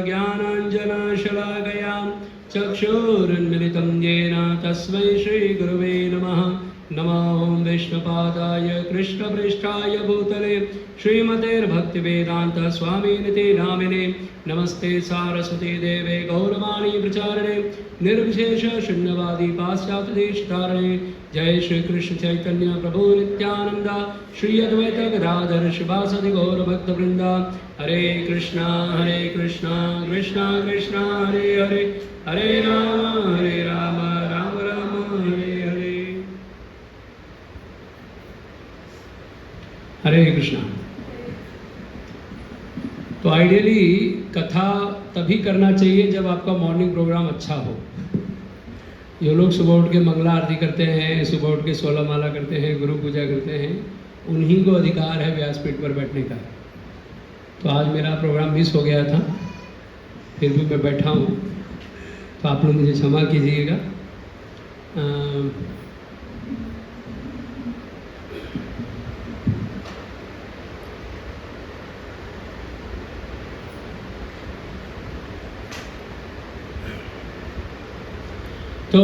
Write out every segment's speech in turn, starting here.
ज्ञानाञ्जनशलाकया चक्षुरुन्मिलितं येन तस्मै श्रीगुरुवे नमः। नमो विष्णुपादाय कृष्णपृष्ठाय भूतले श्रीमतेर्भक्तिवेदान्त स्वामिनिति नामिने। नमस्ते सारस्वती देवे गौरवाणी प्रचारणे निर्विशेष शून्यवादी पाश्चात्यदेशतारणे। जय श्री कृष्ण चैतन्य प्रभु नित्यानंदा श्री अद्वैत गदाधर शिवासदि गौरभक्तवृंदा। हरे कृष्णा कृष्णा कृष्णा हरे हरे, हरे राम राम राम हरे हरे। हरे कृष्णा। तो आइडियली कथा तभी करना चाहिए जब आपका मॉर्निंग प्रोग्राम अच्छा हो। जो लोग सुबह उठ के मंगला आरती करते हैं, सुबह उठ के 16 माला करते हैं, गुरु पूजा करते हैं, उन्हीं को अधिकार है व्यासपीठ पर बैठने का। तो आज मेरा प्रोग्राम मिस हो गया था, फिर भी मैं बैठा हूँ, तो आप लोग मुझे क्षमा कीजिएगा। तो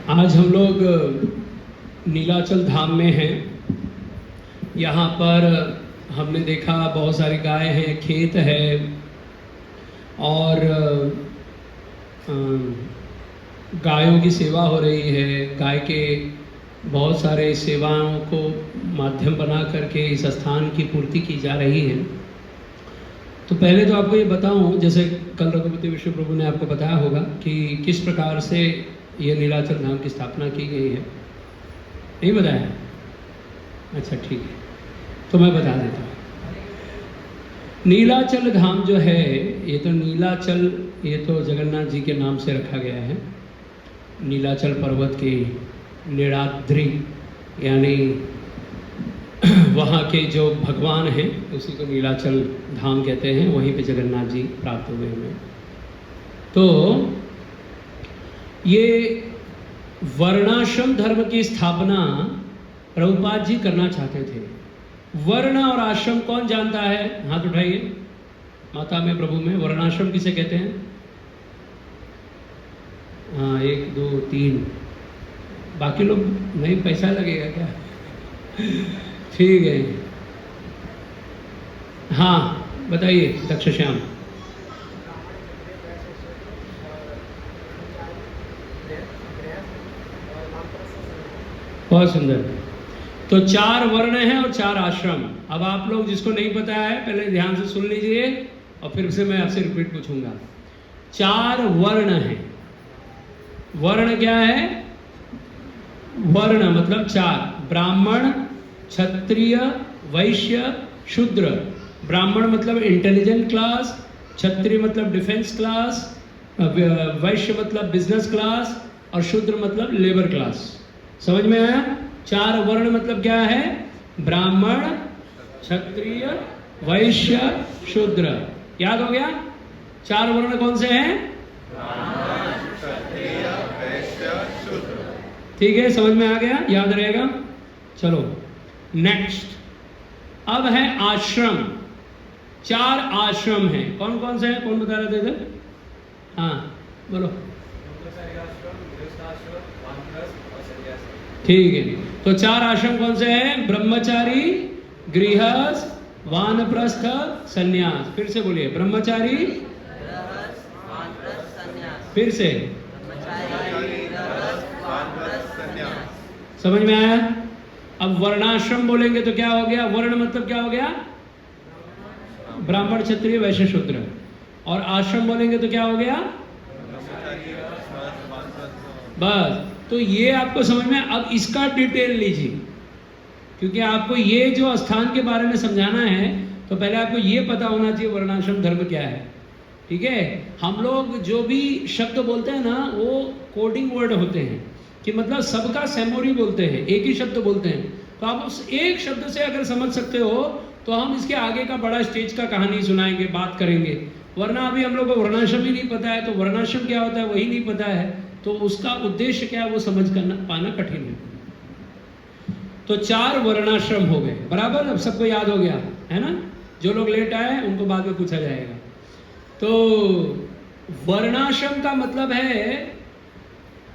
आज हम लोग नीलाचल धाम में हैं। यहाँ पर हमने देखा बहुत सारी गाय हैं, खेत है, और गायों की सेवा हो रही है। गाय के बहुत सारे सेवाओं को माध्यम बना करके इस स्थान की पूर्ति की जा रही है। तो पहले तो आपको ये बताऊं, जैसे कल रघुपति विष्णु प्रभु ने आपको बताया होगा कि किस प्रकार से ये नीलाचल धाम की स्थापना की गई है। नहीं बताया? अच्छा ठीक है, तो मैं बता देता हूँ। नीलाचल धाम जो है, ये तो नीलाचल, ये तो जगन्नाथ जी के नाम से रखा गया है। नीलाचल पर्वत की नीलाद्रि, यानी वहाँ के जो भगवान हैं उसी को नीलाचल धाम कहते हैं। वहीं पे जगन्नाथ जी प्राप्त हुए हमें। तो ये वर्णाश्रम धर्म की स्थापना प्रभुपाद जी करना चाहते थे। वर्ण और आश्रम कौन जानता है? हाथ उठाइए। माता में प्रभु में वर्णाश्रम किसे कहते हैं? हाँ, 1 2 3। बाकी लोग नहीं, पैसा लगेगा क्या? ठीक है, हाँ बताइए दक्ष श्याम। बहुत सुंदर। तो 4 वर्ण हैं और 4 आश्रम। अब आप लोग जिसको नहीं पता है पहले ध्यान से सुन लीजिए और फिर से मैं आपसे रिपीट पूछूंगा। 4 वर्ण हैं। वर्ण क्या है? वर्ण मतलब 4। ब्राह्मण, क्षत्रिय, वैश्य, शूद्र। ब्राह्मण मतलब इंटेलिजेंट क्लास, क्षत्रिय मतलब डिफेंस क्लास, वैश्य मतलब बिजनेस क्लास, और शूद्र मतलब लेबर क्लास। समझ में आया? 4 वर्ण मतलब क्या है? ब्राह्मण, क्षत्रिय, वैश्य, शूद्र। याद हो गया? 4 वर्ण कौन से हैं? ब्राह्मण, क्षत्रिय, वैश्य, शूद्र। ठीक है, समझ में आ गया? याद रहेगा? चलो नेक्स्ट। अब है आश्रम। 4 आश्रम हैं। कौन कौन से हैं? कौन बता रहे थे? हाँ बोलो। ठीक है, तो 4 आश्रम कौन से हैं? ब्रह्मचारी, गृहस्थ, वानप्रस्थ, सन्यास। फिर से बोलिए। ब्रह्मचारी, फिर से। समझ में आया? अब वर्णाश्रम बोलेंगे तो क्या हो गया? वर्ण मतलब क्या हो गया? ब्राह्मण, क्षत्रिय, वैश्य, शूद्र। और आश्रम बोलेंगे तो क्या हो गया? बस। तो ये आपको समझ में। अब इसका डिटेल लीजिए, क्योंकि आपको ये जो स्थान के बारे में समझाना है तो पहले आपको ये पता होना चाहिए वर्णाश्रम धर्म क्या है। ठीक है? हम लोग जो भी शब्द बोलते हैं ना, वो कोडिंग वर्ड होते हैं, कि मतलब सबका सेमोरी बोलते हैं, एक ही शब्द बोलते हैं। तो आप उस एक शब्द से अगर समझ सकते हो तो हम इसके आगे का बड़ा स्टेज का कहानी सुनाएंगे, बात करेंगे। वरना अभी हम लोग को वर्णाश्रम ही नहीं पता है, तो वर्णाश्रम क्या होता है वही नहीं पता है, तो उसका उद्देश्य क्या है वो समझ करना पाना कठिन है। तो 4 वर्णाश्रम हो गए, बराबर? अब सबको याद हो गया है ना? जो लोग लेट आए उनको बाद में पूछा जाएगा। तो वर्णाश्रम का मतलब है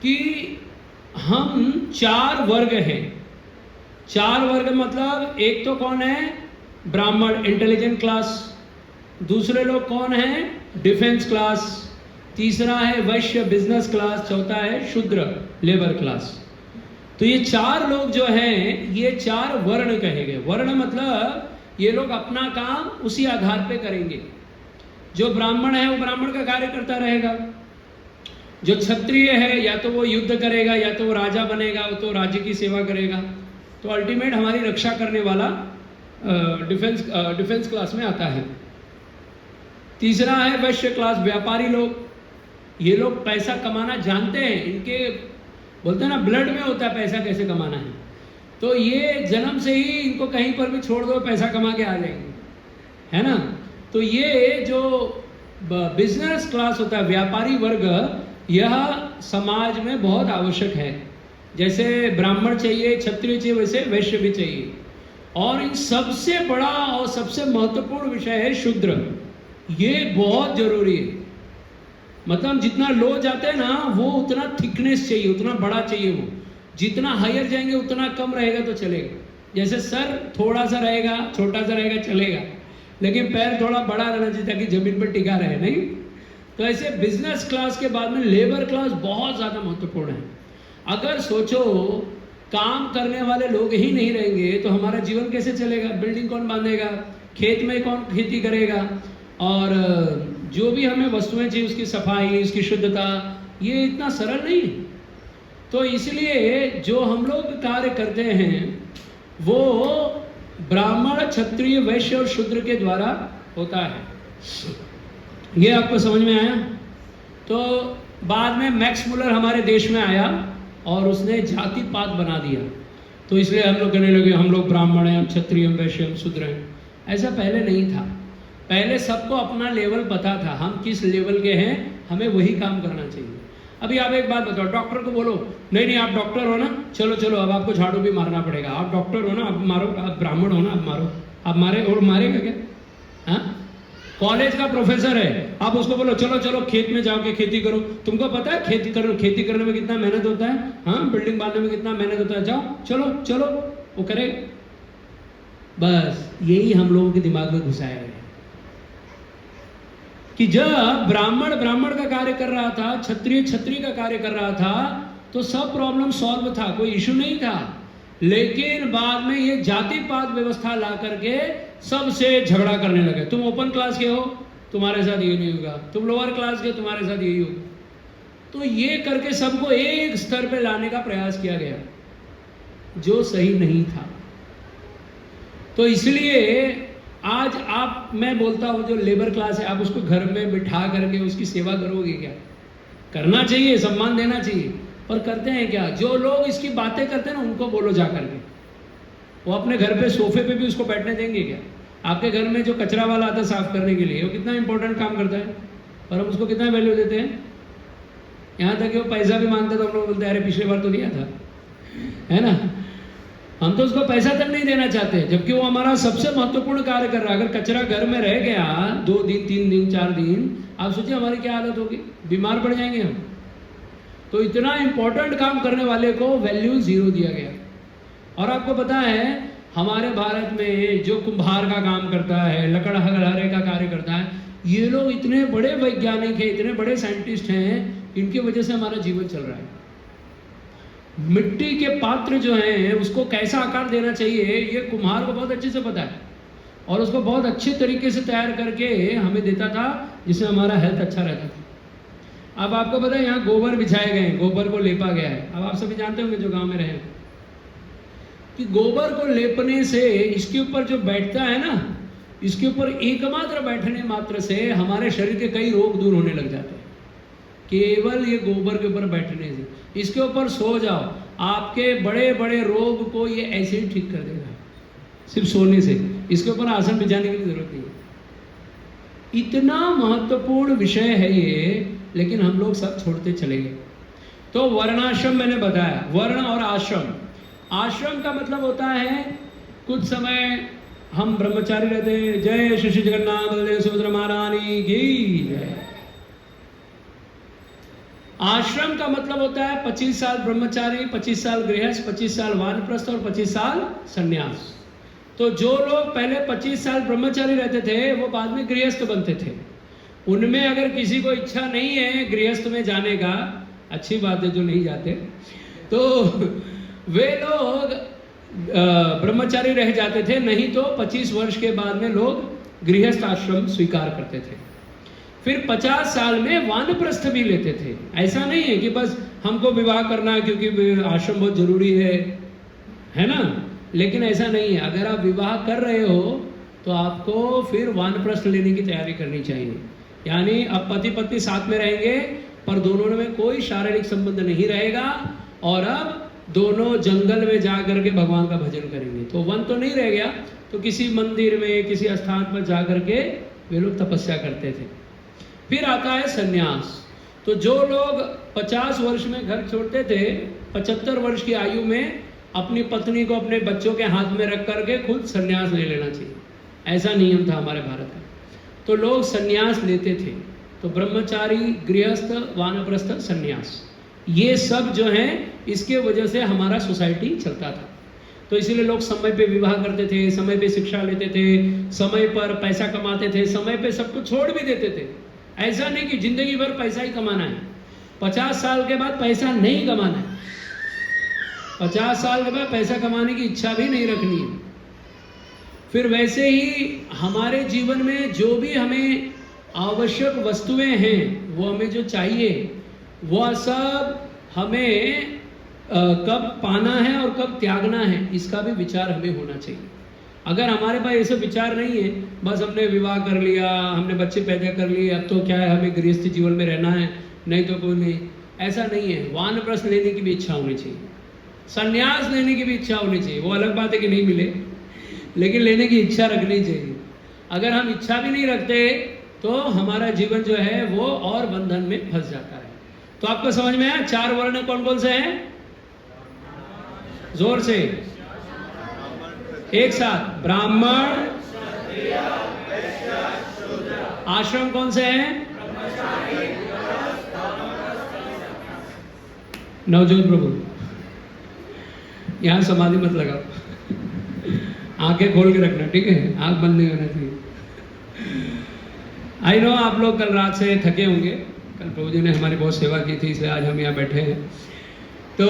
कि हम 4 वर्ग हैं। 4 वर्ग मतलब एक तो कौन है, ब्राह्मण इंटेलिजेंट क्लास, दूसरे लोग कौन है, डिफेंस क्लास, तीसरा है वैश्य बिजनेस क्लास, चौथा है शूद्र लेबर क्लास। तो ये 4 लोग जो हैं ये 4 वर्ण कहे गए। वर्ण मतलब ये लोग अपना काम उसी आधार पे करेंगे। जो ब्राह्मण है वो ब्राह्मण का कार्य करता रहेगा, जो क्षत्रिय है या तो वो युद्ध करेगा या तो वो राजा बनेगा, वो तो राज्य की सेवा करेगा। तो अल्टीमेट हमारी रक्षा करने वाला डिफेंस क्लास में आता है। तीसरा है वैश्य क्लास, व्यापारी लोग। ये लोग पैसा कमाना जानते हैं, इनके बोलते हैं ना ब्लड में होता है पैसा कैसे कमाना है। तो ये जन्म से ही इनको कहीं पर भी छोड़ दो पैसा कमा के आ जाएंगे, है ना। तो ये जो बिजनेस क्लास होता है, व्यापारी वर्ग, यह समाज में बहुत आवश्यक है। जैसे ब्राह्मण चाहिए, क्षत्रिय चाहिए, वैसे वैश्य भी चाहिए। और इन सबसे बड़ा और सबसे महत्वपूर्ण विषय है शूद्र। ये बहुत जरूरी है। मतलब जितना लो जाते हैं ना वो उतना थिकनेस चाहिए, उतना बड़ा चाहिए। वो जितना हायर जाएंगे उतना कम रहेगा तो चलेगा। जैसे सर थोड़ा सा रहेगा, छोटा सा रहेगा, चलेगा, लेकिन पैर थोड़ा बड़ा रहना चाहिए ताकि जमीन पर टिका रहे, नहीं। तो ऐसे बिजनेस क्लास के बाद में लेबर क्लास बहुत ज़्यादा महत्वपूर्ण है। अगर सोचो काम करने वाले लोग ही नहीं रहेंगे तो हमारा जीवन कैसे चलेगा? बिल्डिंग कौन बांधेगा, खेत में कौन खेती करेगा, और जो भी हमें वस्तुएं चाहिए उसकी सफाई, उसकी शुद्धता, ये इतना सरल नहीं है। तो इसलिए जो हम लोग कार्य करते हैं वो ब्राह्मण, क्षत्रिय, वैश्य और शूद्र के द्वारा होता है। ये आपको समझ में आया? तो बाद में मैक्स मुलर हमारे देश में आया और उसने जाति पात बना दिया। तो इसलिए हम लोग कहने लगे हम लोग ब्राह्मण हैं, हम क्षत्रिय, हम वैश्य, हम शूद्र हैं। ऐसा पहले नहीं था। पहले सबको अपना लेवल पता था, हम किस लेवल के हैं, हमें वही काम करना चाहिए। अभी आप एक बात बताओ, डॉक्टर को बोलो नहीं नहीं आप डॉक्टर हो ना, चलो चलो अब आपको झाड़ू भी मारना पड़ेगा, आप डॉक्टर हो ना, अब मारो, आप ब्राह्मण हो ना, अब मारो, आप मारे और मारेगा क्या? हाँ, कॉलेज का प्रोफेसर है, आप उसको बोलो चलो चलो खेत में जाओ के खेती करो। तुमको पता है खेती करने में कितना मेहनत होता है? हाँ, बिल्डिंग बांधने में कितना मेहनत होता है, जाओ चलो चलो, वो करेगा। बस यही हम लोगों के दिमाग में घुसाया है कि जब ब्राह्मण ब्राह्मण का कार्य कर रहा था, क्षत्रिय क्षत्रिय का कार्य कर रहा था, तो सब प्रॉब्लम सॉल्व था, कोई इशू नहीं था। लेकिन बाद में ये जाति पात व्यवस्था ला करके सबसे झगड़ा करने लगे। तुम ओपन क्लास के हो, तुम्हारे साथ ये नहीं होगा, तुम लोअर क्लास के, तुम्हारे साथ यही होगा। तो ये करके सबको एक स्तर पे लाने का प्रयास किया गया जो सही नहीं था। तो इसलिए आज आप, मैं बोलता हूँ जो लेबर क्लास है, आप उसको घर में बिठा करके उसकी सेवा करोगे क्या? करना चाहिए, सम्मान देना चाहिए, पर करते हैं क्या? जो लोग इसकी बातें करते हैं ना उनको बोलो जा करके, वो अपने घर पे सोफे पे भी उसको बैठने देंगे क्या? आपके घर में जो कचरा वाला आता है साफ करने के लिए, वो कितना इंपॉर्टेंट काम करता है, और हम उसको कितना वैल्यू देते हैं। यहाँ तक कि वो पैसा भी मांगता तो हम लोग बोलते हैं अरे पिछली बार तो दिया था, है ना। हम तो उसको पैसा तक नहीं देना चाहते, जबकि वो हमारा सबसे महत्वपूर्ण कार्य कर रहा है। अगर कचरा घर में रह गया 2 दिन 3 दिन 4 दिन, आप सोचिए हमारी क्या हालत होगी, बीमार पड़ जाएंगे हम। तो इतना इंपॉर्टेंट काम करने वाले को वैल्यू 0 दिया गया। और आपको पता है हमारे भारत में जो कुम्हार का काम करता है, लकड़हारे का कार्य करता है, ये लोग इतने बड़े वैज्ञानिक हैं, इतने बड़े साइंटिस्ट हैं, इनकी वजह से हमारा जीवन चल रहा है। मिट्टी के पात्र जो हैं उसको कैसा आकार देना चाहिए ये कुम्हार को बहुत अच्छे से पता है, और उसको बहुत अच्छे तरीके से तैयार करके हमें देता था, जिससे हमारा हेल्थ अच्छा रहता था। अब आपको पता है यहाँ गोबर बिछाए गए हैं, गोबर को लेपा गया है। अब आप सभी जानते होंगे जो गांव में रहे कि गोबर को लेपने से इसके ऊपर जो बैठता है ना, इसके ऊपर एकमात्र बैठने मात्र से हमारे शरीर के कई रोग दूर होने लग जाते हैं, केवल ये गोबर के ऊपर बैठने से। इसके ऊपर सो जाओ, आपके बड़े बड़े रोग को ये ऐसे ही ठीक कर देगा, सिर्फ सोने से। इसके ऊपर आसन बिछाने की जरूरत नहीं है। इतना महत्वपूर्ण विषय है ये, लेकिन हम लोग सब छोड़ते चले गए। तो वर्णाश्रम मैंने बताया, वर्ण और आश्रम। आश्रम का मतलब होता है कुछ समय हम ब्रह्मचारी रहते हैं। जय श्री श्री जगन्नाथ बलदेव सुभद्रा महारानी की जय। आश्रम का मतलब होता है 25 साल ब्रह्मचारी, 25 साल गृहस्थ, 25 साल वानप्रस्थ और 25 साल सन्यास। तो जो लोग पहले 25 साल ब्रह्मचारी रहते थे वो बाद में गृहस्थ बनते थे। उनमें अगर किसी को इच्छा नहीं है गृहस्थ में जाने का, अच्छी बात है जो नहीं जाते, तो वे लोग ब्रह्मचारी रह जाते थे, नहीं तो 25 वर्ष के बाद में लोग गृहस्थ आश्रम स्वीकार करते थे। फिर 50 साल में वानप्रस्थ भी लेते थे। ऐसा नहीं है कि बस हमको विवाह करना है क्योंकि आश्रम बहुत जरूरी है ना, लेकिन ऐसा नहीं है। अगर आप विवाह कर रहे हो तो आपको फिर वानप्रस्थ लेने की तैयारी करनी चाहिए। यानी अब पति पत्नी साथ में रहेंगे पर दोनों में कोई शारीरिक संबंध नहीं रहेगा और अब दोनों जंगल में जा करके भगवान का भजन करेंगे। तो वन तो नहीं रह गया, तो किसी मंदिर में किसी स्थान पर जा करके वे लोग तपस्या करते थे। फिर आता है सन्यास। तो जो लोग 50 वर्ष में घर छोड़ते थे, 75 वर्ष की आयु में अपनी पत्नी को अपने बच्चों के हाथ में रख करके खुद सन्यास ले लेना चाहिए। ऐसा नियम था हमारे भारत का। तो लोग सन्यास लेते थे। तो ब्रह्मचारी, गृहस्थ, वानप्रस्थ, सन्यास, ये सब जो है इसके वजह से हमारा सोसाइटी चलता था। तो इसीलिए लोग समय पे विवाह करते थे, समय पे शिक्षा लेते थे, समय पर पैसा कमाते थे, समय पे सब कुछ छोड़ भी देते थे। ऐसा नहीं कि जिंदगी भर पैसा ही कमाना है। 50 साल के बाद पैसा नहीं कमाना है। 50 साल के बाद पैसा कमाने की इच्छा भी नहीं रखनी है। फिर वैसे ही हमारे जीवन में जो भी हमें आवश्यक वस्तुएं हैं, वो हमें जो चाहिए, वह सब हमें कब पाना है और कब त्यागना है, इसका भी विचार हमें होना चाहिए। अगर हमारे पास ऐसे विचार नहीं है, बस हमने विवाह कर लिया, हमने बच्चे पैदा कर लिए, अब तो क्या है हमें गृहस्थ जीवन में रहना है, नहीं तो कोई नहीं, ऐसा नहीं है। वानप्रस्थ लेने की भी इच्छा होनी चाहिए, संन्यास लेने की भी इच्छा होनी चाहिए। वो अलग बात है कि नहीं मिले, लेकिन लेने की इच्छा रखनी चाहिए। अगर हम इच्छा भी नहीं रखते तो हमारा जीवन जो है वो और बंधन में फंस जाता है। तो आपको समझ में आया 4 वर्ण कौन कौन से हैं? जोर से एक साथ। ब्राह्मण, आश्रम कौन से हैं? नवजोत प्रभु, यहां समाधि मत लगाओ, आंखें खोल के रखना, ठीक है? आंख बंद नहीं होना चाहिए। आई नो आप लोग कल रात से थके होंगे, कल प्रभु जी ने हमारी बहुत सेवा की थी, इसलिए आज हम यहाँ बैठे हैं। तो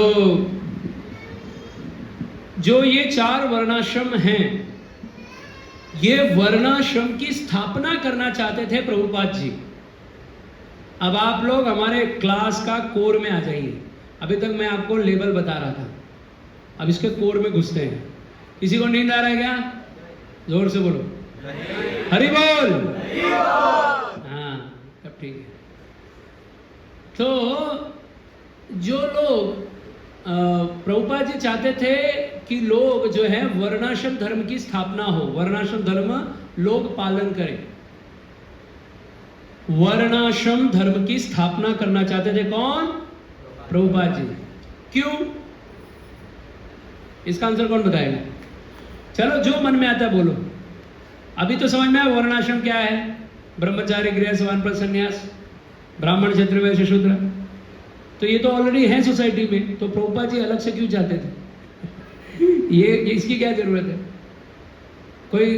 जो ये 4 वर्णाश्रम हैं, ये वर्णाश्रम की स्थापना करना चाहते थे प्रभुपाद जी। अब आप लोग हमारे क्लास का कोर में आ जाइए। अभी तक मैं आपको लेवल बता रहा था, अब इसके कोर में घुसते हैं। किसी को नींद आ रहा है क्या? जोर से बोलो हरि बोल। हाँ, तब ठीक है। तो जो लोग प्रभुपाद जी चाहते थे कि लोग जो है वर्णाश्रम धर्म की स्थापना हो, वर्णाश्रम धर्म लोग पालन करें, वर्णाश्रम धर्म की स्थापना करना चाहते थे। कौन? प्रभुपाद जी। क्यों? इसका आंसर कौन बताएगा? चलो जो मन में आता है बोलो। अभी तो समझ में आया वर्णाश्रम क्या है? ब्रह्मचारी, गृहस्थ, वानप्रस्थ, सन्यास, ब्राह्मण, क्षत्रिय, वैश्य, शूद्र। तो ये तो ऑलरेडी है सोसाइटी में, तो प्रभुपाद जी अलग से क्यों चाहते थे? ये इसकी क्या जरूरत है?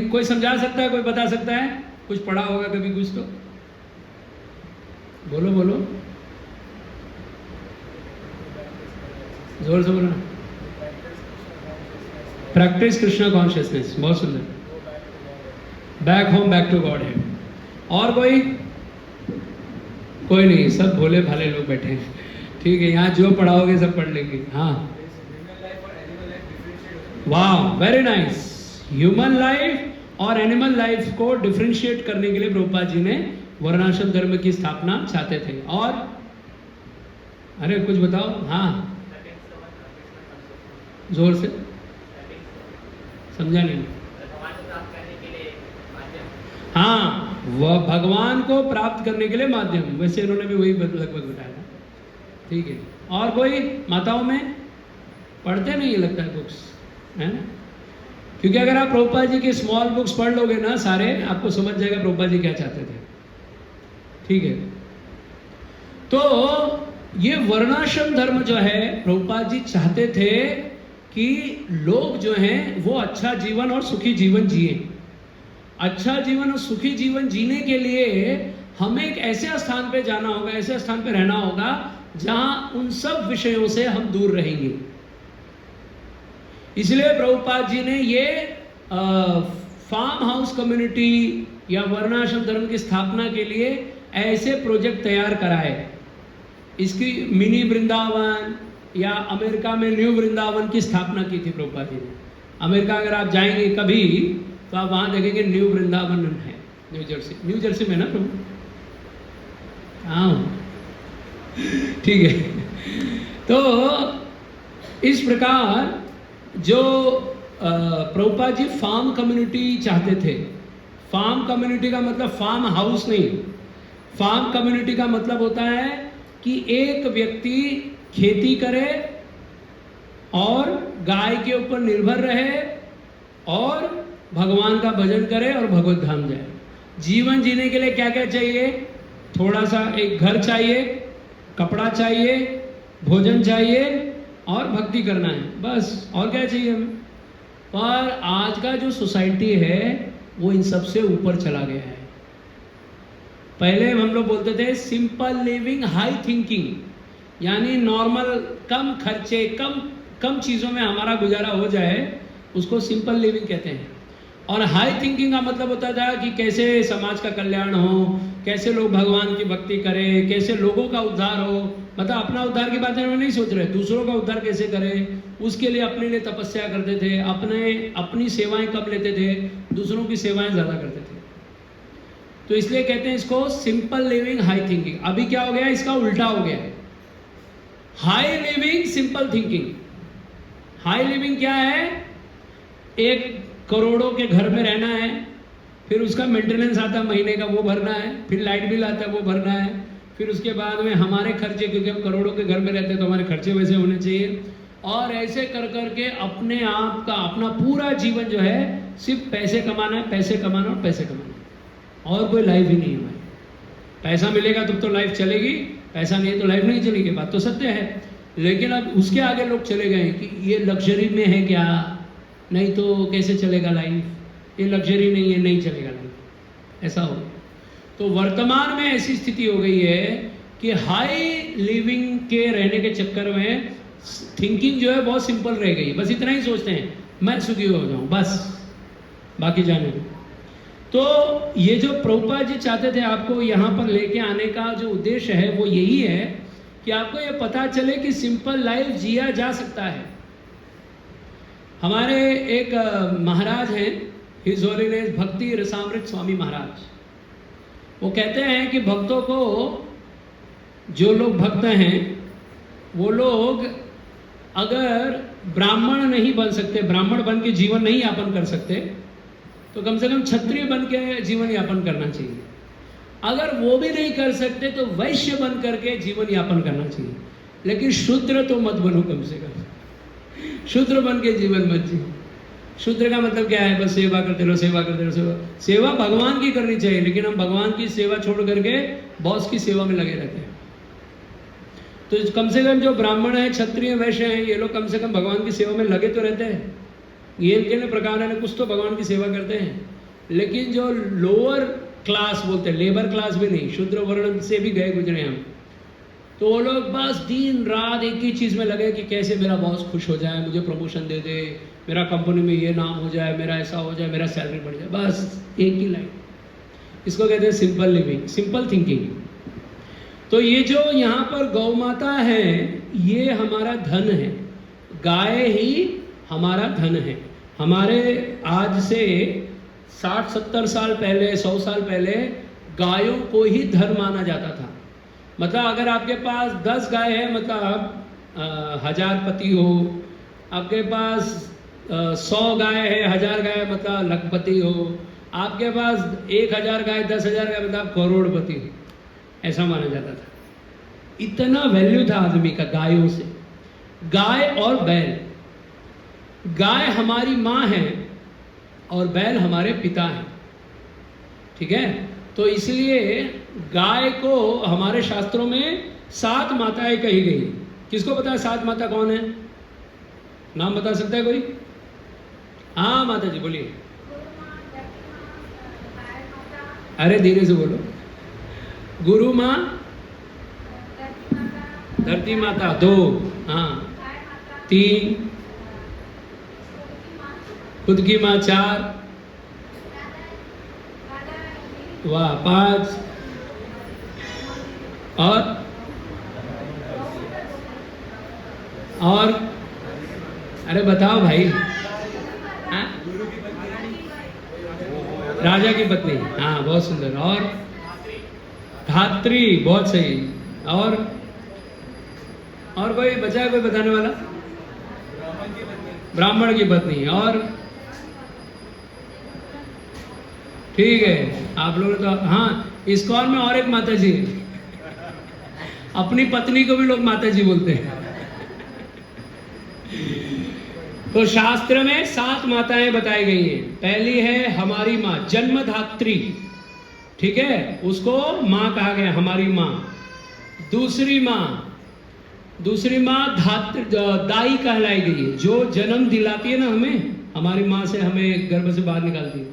कोई समझा सकता है? कोई बता सकता है? कुछ पढ़ा होगा कभी कुछ तो बोलो बोलो, जोर से बोलो। प्रैक्टिस कृष्णा कॉन्शियसनेस, बहुत सुंदर। Back home, back to God है। और कोई नहीं, सब भोले भाले लोग बैठे हैं, ठीक है? यहाँ जो पढ़ाओगे सब पढ़ लेंगे। हाँ, वाह, वेरी नाइस। ह्यूमन लाइफ और एनिमल लाइफ को डिफरेंशिएट करने के लिए प्रभुपाद जी ने वर्णाश्रम धर्म की स्थापना चाहते थे। और अरे कुछ बताओ। हाँ, जोर से, समझा नहीं। हाँ, वह भगवान को प्राप्त करने के लिए माध्यम, वैसे इन्होंने भी वही लगभग बताया था, ठीक है? और कोई माताओं में पढ़ते नहीं लगता है बुक्स, है ना? क्योंकि अगर आप प्रभुपाद जी के स्मॉल बुक्स पढ़ लोगे ना सारे, आपको समझ जाएगा प्रभुपाद जी क्या चाहते थे। ठीक है, तो ये वर्णाश्रम धर्म जो है प्रभुपाद जी चाहते थे कि लोग जो हैं वो अच्छा जीवन और सुखी जीवन जिए। अच्छा जीवन और सुखी जीवन जीने के लिए हमें एक ऐसे स्थान पे जाना होगा, ऐसे स्थान पे रहना होगा जहां उन सब विषयों से हम दूर रहेंगे। इसलिए प्रभुपाद जी ने ये फार्म हाउस कम्युनिटी या वर्णाश्रम धर्म की स्थापना के लिए ऐसे प्रोजेक्ट तैयार कराए। इसकी मिनी वृंदावन या अमेरिका में न्यू वृंदावन की स्थापना की थी प्रभुपाद जी ने। अमेरिका अगर आप जाएंगे कभी तो आप वहां देखेंगे न्यू वृंदावन है, न्यू जर्सी में ना प्रभु। हाँ ठीक है। तो इस प्रकार जो प्रभुपाद जी फार्म कम्युनिटी चाहते थे। फार्म कम्युनिटी का मतलब फार्म हाउस नहीं, फार्म कम्युनिटी का मतलब होता है कि एक व्यक्ति खेती करे और गाय के ऊपर निर्भर रहे और भगवान का भजन करे और भगवत धाम जाए। जीवन जीने के लिए क्या क्या चाहिए? थोड़ा सा एक घर चाहिए, कपड़ा चाहिए, भोजन चाहिए और भक्ति करना है, बस। और क्या चाहिए हमें? पर आज का जो सोसाइटी है वो इन सबसे ऊपर चला गया है। पहले हम लोग बोलते थे सिंपल लिविंग हाई थिंकिंग, यानी नॉर्मल कम खर्चे कम चीज़ों में हमारा गुजारा हो जाए, उसको सिंपल लिविंग कहते हैं। और हाई थिंकिंग का मतलब होता था कि कैसे समाज का कल्याण हो, कैसे लोग भगवान की भक्ति करें, कैसे लोगों का उद्धार हो। मतलब अपना उद्धार की बातें में नहीं सोच रहे, दूसरों का उद्धार कैसे करें, उसके लिए अपने लिए तपस्या करते थे, अपनी सेवाएं कम लेते थे, दूसरों की सेवाएं ज़्यादा करते थे। तो इसलिए कहते हैं इसको सिंपल लिविंग हाई थिंकिंग। अभी क्या हो गया, इसका उल्टा हो गया, high living simple thinking. High living क्या है? एक करोड़ों के घर में रहना है, फिर उसका मेंटेनेंस आता है महीने का, वो भरना है, फिर लाइट बिल आता है वो भरना है, फिर उसके बाद में हमारे खर्चे, क्योंकि हम करोड़ों के घर में रहते हैं तो हमारे खर्चे वैसे होने चाहिए। और ऐसे कर करके अपने आप का अपना पूरा जीवन जो है सिर्फ पैसे कमाना है, पैसे कमाना और पैसे कमाना, और कोई लाइफ ही नहीं है हमारी। पैसा मिलेगा तब तो लाइफ चलेगी, पैसा नहीं है तो लाइफ नहीं चलेगी, बात तो सत्य है। लेकिन अब उसके आगे लोग चले गए कि ये लग्जरी में है क्या, नहीं तो कैसे चलेगा लाइफ, ये लग्जरी नहीं है, नहीं चलेगा लाइफ, ऐसा हो। तो वर्तमान में ऐसी स्थिति हो गई है कि हाई लिविंग के रहने के चक्कर में थिंकिंग जो है बहुत सिंपल रह गई, बस इतना ही सोचते हैं मैं सुखी हो जाऊं, बस बाकी जाने। तो ये जो प्रभुपाद जी चाहते थे आपको यहाँ पर लेके आने का जो उद्देश्य है वो यही है कि आपको ये पता चले कि सिंपल लाइफ जिया जा सकता है। हमारे एक महाराज हैं, हिज होलीनेस भक्ति रसामृत स्वामी महाराज, वो कहते हैं कि भक्तों को, जो लोग भक्त हैं वो लोग अगर ब्राह्मण नहीं बन सकते, ब्राह्मण बन के जीवन नहीं यापन कर सकते, तो कम से कम क्षत्रिय बन के जीवन यापन करना चाहिए। अगर वो भी नहीं कर सकते तो वैश्य बन करके जीवन यापन करना चाहिए। लेकिन शूद्र तो मत बनो, कम से कम शूद्र बन के जीवन मत जियो। शूद्र का मतलब क्या है? बस सेवा करते रहो, सेवा करते रहो। सेवा भगवान की करनी चाहिए, लेकिन हम भगवान की सेवा छोड़ करके बॉस की सेवा में लगे रहते हैं। तो कम से कम जो ब्राह्मण है, क्षत्रिय, वैश्य हैं, ये लोग कम से कम भगवान की सेवा में लगे तो रहते हैं। ये इनके प्रकार है कुछ तो भगवान की सेवा करते हैं। लेकिन जो लोअर क्लास बोलते हैं, लेबर क्लास भी नहीं, शूद्र वर्ण से भी गए गुजरे हम, तो वो लोग बस दिन रात एक ही चीज़ में लगे कि कैसे मेरा बॉस खुश हो जाए, मुझे प्रमोशन दे दे, मेरा कंपनी में ये नाम हो जाए, मेरा ऐसा हो जाए, मेरा सैलरी बढ़ जाए, बस एक ही लाइन। इसको कहते हैं सिंपल लिविंग, सिंपल थिंकिंग। तो ये जो यहाँ पर गौ माता है ये हमारा धन है, गाय ही हमारा धन है। हमारे आज से 60-70 साल पहले, 100 साल पहले गायों को ही धन माना जाता था। मतलब अगर आपके पास 10 गाय है, मतलब आप 1000 पति हो, आपके पास 100 गाय है, 1000 गाय मतलब लखपति हो, आपके पास 1000 गाय, 10,000 गाय मतलब आप करोड़पति हो, ऐसा माना जाता था। इतना वैल्यू था आदमी का गायों से। गाय और बैल, गाय हमारी माँ है और बैल हमारे पिता हैं, ठीक है। तो इसलिए गाय को हमारे शास्त्रों में 7 माताएं कही गई। किसको पता है 7 माता कौन है? नाम बता सकता है कोई? हाँ माता जी बोलिए। अरे धीरे से बोलो। गुरु माँ, धरती माता 2, हाँ 3, खुद की माँ 4, वाह 5, और अरे बताओ भाई। हाँ? राजा की पत्नी, हाँ बहुत सुंदर। और धात्री, बहुत सही। और कोई बचा है कोई बताने वाला? ब्राह्मण की पत्नी। और ठीक है, आप लोग तो हाँ इस्कॉन में और एक माता जी अपनी पत्नी को भी लोग माता जी बोलते हैं। तो शास्त्र में 7 माताएं बताई गई हैं। पहली है हमारी माँ, जन्मधात्री, ठीक है, उसको माँ कहा गया, हमारी माँ। दूसरी माँ दाई कहलाई गई है, जो जन्म दिलाती है ना हमें, हमारी माँ से हमें गर्भ से बाहर निकालती है,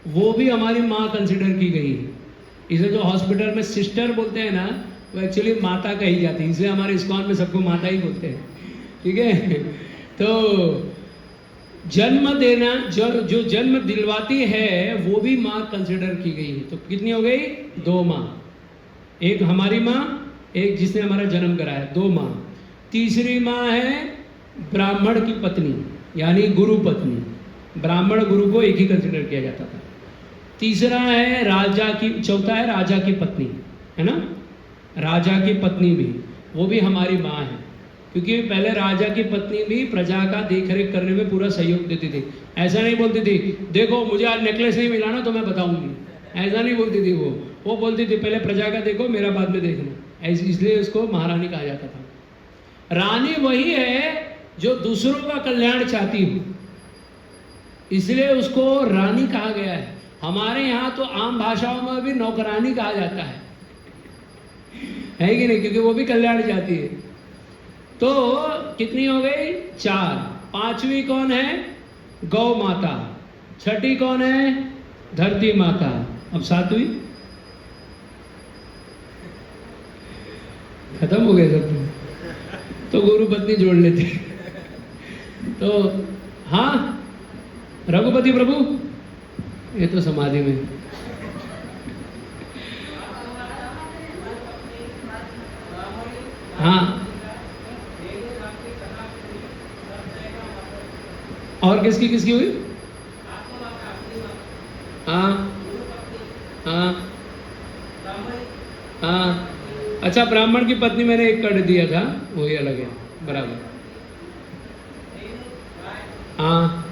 वो भी हमारी माँ कंसिडर की गई है। इसे जो हॉस्पिटल में सिस्टर बोलते हैं ना, वो एक्चुअली माता कही जाती है, इसलिए हमारे इस्कॉन में सबको माता ही बोलते हैं, ठीक है। तो जन्म देना, जो जन्म दिलवाती है वो भी माँ कंसिडर की गई है। तो कितनी हो गई? 2 माँ, एक हमारी माँ, एक जिसने हमारा जन्म कराया, 2 माँ। तीसरी माँ है ब्राह्मण की पत्नी, यानी गुरु पत्नी। ब्राह्मण गुरु को एक ही कंसिडर किया जाता था। तीसरा है राजा की, चौथा है राजा की पत्नी, है ना, राजा की पत्नी भी, वो भी हमारी माँ है, क्योंकि पहले राजा की पत्नी भी प्रजा का देखरेख करने में पूरा सहयोग देती थी। ऐसा नहीं बोलती थी देखो मुझे आज नेकलेस नहीं मिला ना तो मैं बताऊंगी, ऐसा नहीं बोलती थी। वो बोलती थी पहले प्रजा का देखो, मेरा बाद में देखना। इसलिए उसको महारानी कहा जाता था। रानी वही है जो दूसरों का कल्याण चाहती हो, इसलिए उसको रानी कहा गया है। हमारे यहाँ तो आम भाषाओं में भी नौकरानी कहा जाता है कि नहीं, क्योंकि वो भी कल्याण चाहती है। तो कितनी हो गई? 4। 5वीं कौन है? गौ माता। 6ठी कौन है? धरती माता। अब 7वीं खत्म हो गए सब, तो गुरु पत्नी जोड़ लेते। तो हाँ रघुपति प्रभु, ये तो समाधि में। हाँ और किसकी हुई? हाँ अच्छा, ब्राह्मण की पत्नी मैंने एक कर दिया था, वही अलग है, बराबर। हाँ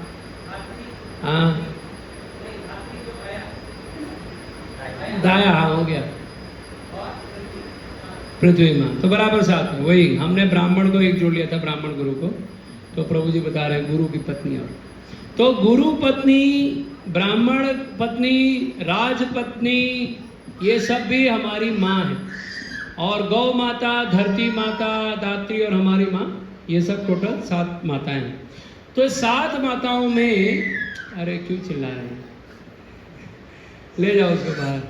दाया, हाँ हो गया, पृथ्वी माँ, तो बराबर 7 है। वही हमने ब्राह्मण को एक जोड़ लिया था, ब्राह्मण गुरु को, तो प्रभु जी बता रहे हैं गुरु की पत्नी। और तो गुरु पत्नी, ब्राह्मण पत्नी, राजपत्नी, ये सब भी हमारी माँ है। और गौ माता, धरती माता, दात्री और हमारी माँ, ये सब टोटल 7 माताएं हैं। तो 7 माताओं में, अरे क्यों चिल्ला रहे हैं, ले जाओ उसको बाहर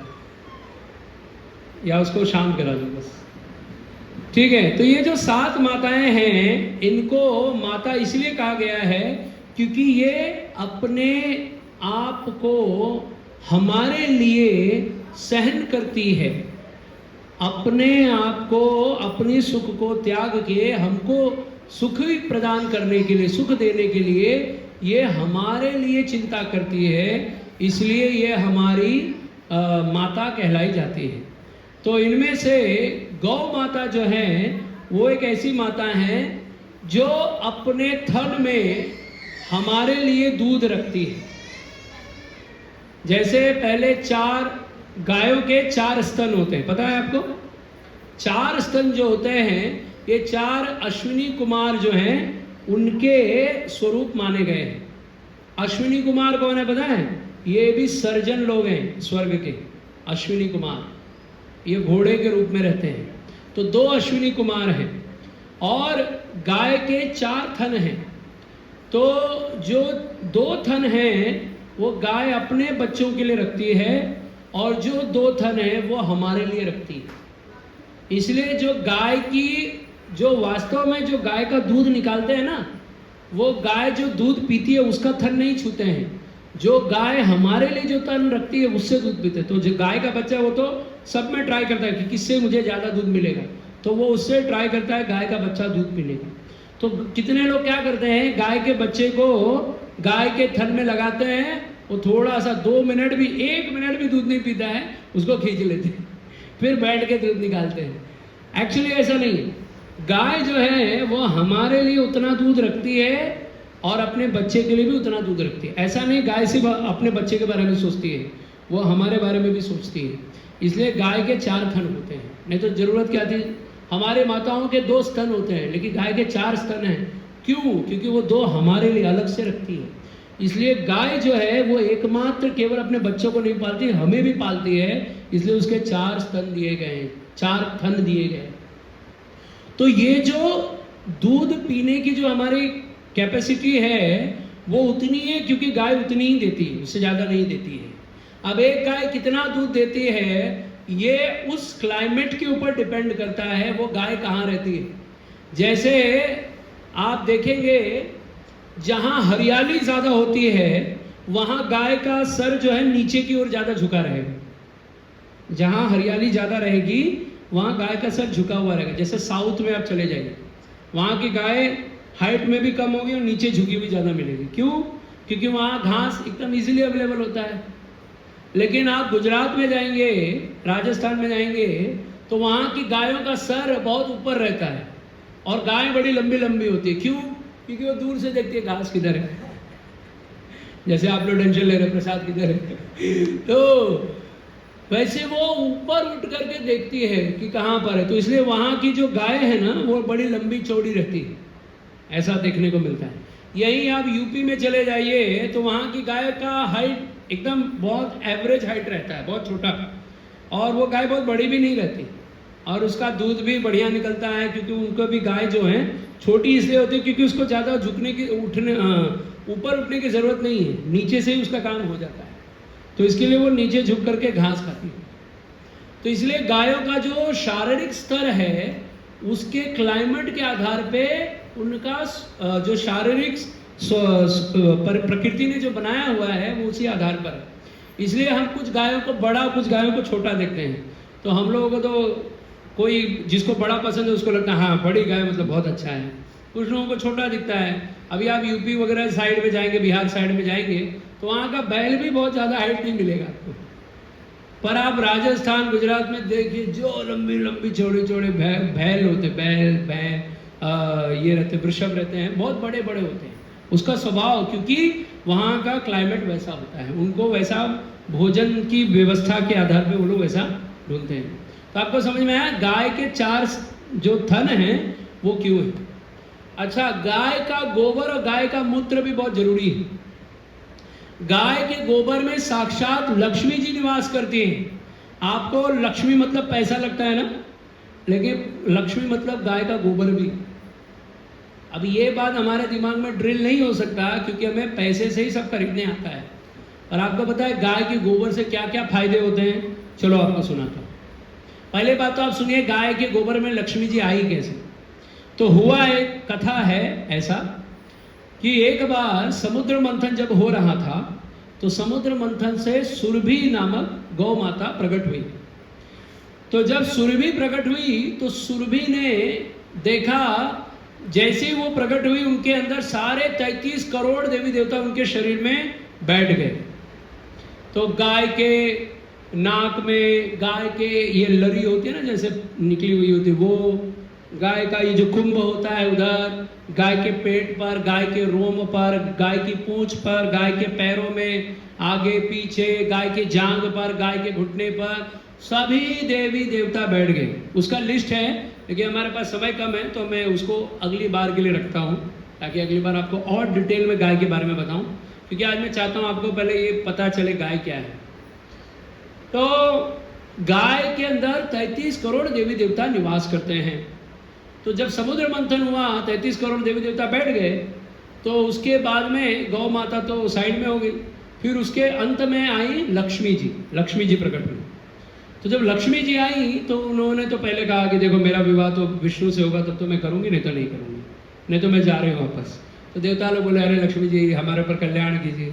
या उसको शांत करा दो बस, ठीक है। तो ये जो 7 माताएं हैं, इनको माता इसलिए कहा गया है क्योंकि ये अपने आप को हमारे लिए सहन करती है, अपने आप को, अपनी सुख को त्याग के हमको सुख प्रदान करने के लिए, सुख देने के लिए ये हमारे लिए चिंता करती है, इसलिए ये हमारी माता कहलाई जाती है। तो इनमें से गौ माता जो है वो एक ऐसी माता है जो अपने थन में हमारे लिए दूध रखती है। जैसे पहले 4 गायों के 4 स्तन होते हैं, पता है आपको? 4 स्तन जो होते हैं, ये 4 अश्विनी कुमार जो हैं उनके स्वरूप माने गए हैं। अश्विनी कुमार कौन है पता है? ये भी सर्जन लोग हैं स्वर्ग के। अश्विनी कुमार ये घोड़े के रूप में रहते हैं। तो 2 अश्विनी कुमार हैं और गाय के 4 थन हैं। तो जो 2 थन हैं वो गाय अपने बच्चों के लिए रखती है और जो 2 थन हैं वो हमारे लिए रखती है। इसलिए जो गाय की जो वास्तव में जो गाय का दूध निकालते हैं ना, वो गाय जो दूध पीती है उसका थन नहीं छूते हैं। जो गाय हमारे लिए जो थन रखती है उससे दूध पीते हैं। तो जो गाय का बच्चा है वो तो सब में ट्राई करता है कि किससे मुझे ज़्यादा दूध मिलेगा, तो वो उससे ट्राई करता है गाय का बच्चा दूध पीने का। तो कितने लोग क्या करते हैं, गाय के बच्चे को गाय के थन में लगाते हैं, वो थोड़ा सा 2 मिनट भी 1 मिनट भी दूध नहीं पीता है, उसको खींच लेते हैं, फिर बैठ के दूध निकालते हैं। एक्चुअली ऐसा नहीं है। गाय जो है वो हमारे लिए उतना दूध रखती है और अपने बच्चे के लिए भी उतना दूध रखती है। ऐसा नहीं गाय सिर्फ अपने बच्चे के बारे में सोचती है, वो हमारे बारे में भी सोचती है। इसलिए गाय के 4 थन होते हैं। नहीं तो ज़रूरत क्या थी? हमारे माताओं के 2 स्तन होते हैं लेकिन गाय के 4 स्तन हैं। क्यों? क्योंकि वो 2 हमारे लिए अलग से रखती है। इसलिए गाय जो है वो एकमात्र केवल अपने बच्चों को नहीं पालती, हमें भी पालती है। इसलिए उसके 4 स्तन दिए गए हैं, 4 थन दिए गए। तो ये जो दूध पीने की जो हमारी कैपेसिटी है वो उतनी है, क्योंकि गाय उतनी ही देती है, उससे ज़्यादा नहीं देती है। अब एक गाय कितना दूध देती है ये उस क्लाइमेट के ऊपर डिपेंड करता है, वो गाय कहाँ रहती है। जैसे आप देखेंगे जहाँ हरियाली ज़्यादा होती है वहाँ गाय का सर जो है नीचे की ओर ज़्यादा झुका रहेगा। जहाँ हरियाली ज़्यादा रहेगी वहाँ गाय का सर झुका हुआ रहेगा। जैसे साउथ में आप चले जाइए, वहाँ की गाय हाइट में भी कम होगी और नीचे झुकी हुई ज़्यादा मिलेगी। क्यों? क्योंकि वहाँ घास एकदम इजीली अवेलेबल होता है। लेकिन आप गुजरात में जाएंगे, राजस्थान में जाएंगे, तो वहाँ की गायों का सर बहुत ऊपर रहता है और गाय बड़ी लंबी लंबी होती है। क्यों? क्योंकि वो दूर से देखती है घास किधर है। जैसे आप लोग टेंशन ले रहे प्रसाद किधर है, तो वैसे वो ऊपर उठ करके देखती है कि कहाँ पर है। तो इसलिए वहाँ की जो गाय है ना वो बड़ी लंबी चौड़ी रहती है, ऐसा देखने को मिलता है। यहीं आप यूपी में चले जाइए तो वहाँ की गाय का हाइट एकदम बहुत एवरेज हाइट रहता है, बहुत छोटा, और वो गाय बहुत बड़ी भी नहीं रहती और उसका दूध भी बढ़िया निकलता है। क्योंकि उनको भी गाय जो है छोटी इसलिए होती है क्योंकि उसको ज़्यादा झुकने की ऊपर उठने की ज़रूरत नहीं है, नीचे से ही उसका काम हो जाता है। तो इसके लिए वो नीचे झुक करके घास खाती है। तो इसलिए गायों का जो शारीरिक स्तर है उसके क्लाइमेट के आधार पे उनका जो शारीरिक प्रकृति ने जो बनाया हुआ है वो उसी आधार पर है। इसलिए हम कुछ गायों को बड़ा कुछ गायों को छोटा देखते हैं। तो हम लोगों को तो कोई जिसको बड़ा पसंद है उसको लगता है हाँ बड़ी गाय मतलब बहुत अच्छा है, कुछ लोगों को छोटा दिखता है। अभी आप यूपी वगैरह साइड में जाएंगे, बिहार साइड में जाएंगे तो वहाँ का बैल भी बहुत ज़्यादा हाइट नहीं मिलेगा आपको। पर आप राजस्थान गुजरात में देखिए जो लंबी लंबी चौड़े चौड़े बैल होते, ये रहते, वृषभ रहते हैं, बहुत बड़े बड़े होते हैं। उसका स्वभाव, क्योंकि वहाँ का क्लाइमेट वैसा होता है, उनको वैसा भोजन की व्यवस्था के आधार पे वो लोग वैसा ढूंढते हैं। तो आपको समझ में आया गाय के 4 जो थन हैं वो क्यों है। अच्छा, गाय का गोबर और गाय का मूत्र भी बहुत जरूरी है। गाय के गोबर में साक्षात लक्ष्मी जी निवास करती हैं। आपको लक्ष्मी मतलब पैसा लगता है ना, लेकिन लक्ष्मी मतलब गाय का गोबर भी। अब ये बात हमारे दिमाग में ड्रिल नहीं हो सकता क्योंकि हमें पैसे से ही सब खरीदने आता है। और आपको पता है गाय के गोबर से क्या क्या फायदे होते हैं, चलो आपको सुनाता हूँ। पहले बात तो आप सुनिए गाय के गोबर में लक्ष्मी जी आई कैसे। तो हुआ एक कथा है ऐसा कि एक बार समुद्र मंथन जब हो रहा था तो समुद्र मंथन से सुरभि नामक गौ माता प्रकट हुई। तो जब सुरभि प्रकट हुई तो सुरभि ने देखा जैसे ही वो प्रकट हुई उनके अंदर सारे 33 करोड़ देवी देवता उनके शरीर में बैठ गए। तो गाय के नाक में गाय के ये लरी होती है ना जैसे निकली हुई होती है, वो गाय का ये जो कुंभ होता है उधर, गाय के पेट पर, गाय के रोम पर, गाय की पूंछ पर, गाय के पैरों में आगे पीछे, गाय के जांघ पर, गाय के घुटने पर, सभी देवी देवता बैठ गए। उसका लिस्ट है लेकिन हमारे पास समय कम है तो मैं उसको अगली बार के लिए रखता हूँ ताकि अगली बार आपको और डिटेल में गाय के बारे में बताऊँ। क्योंकि आज मैं चाहता हूँ आपको पहले ये पता चले गाय क्या है। तो गाय के अंदर 33 करोड़ देवी देवता निवास करते हैं। तो जब समुद्र मंथन हुआ 33 करोड़ देवी देवता बैठ गए, तो उसके बाद में गौ माता तो साइड में हो गई। फिर उसके अंत में आई लक्ष्मी जी प्रकट हुई। तो जब लक्ष्मी जी आई तो उन्होंने तो पहले कहा कि देखो मेरा विवाह तो विष्णु से होगा तब तो मैं करूँगी, नहीं तो नहीं करूँगी, नहीं तो मैं जा रही हूँ वापस। तो देवता लोग बोले अरे लक्ष्मी जी हमारे ऊपर कल्याण कीजिए।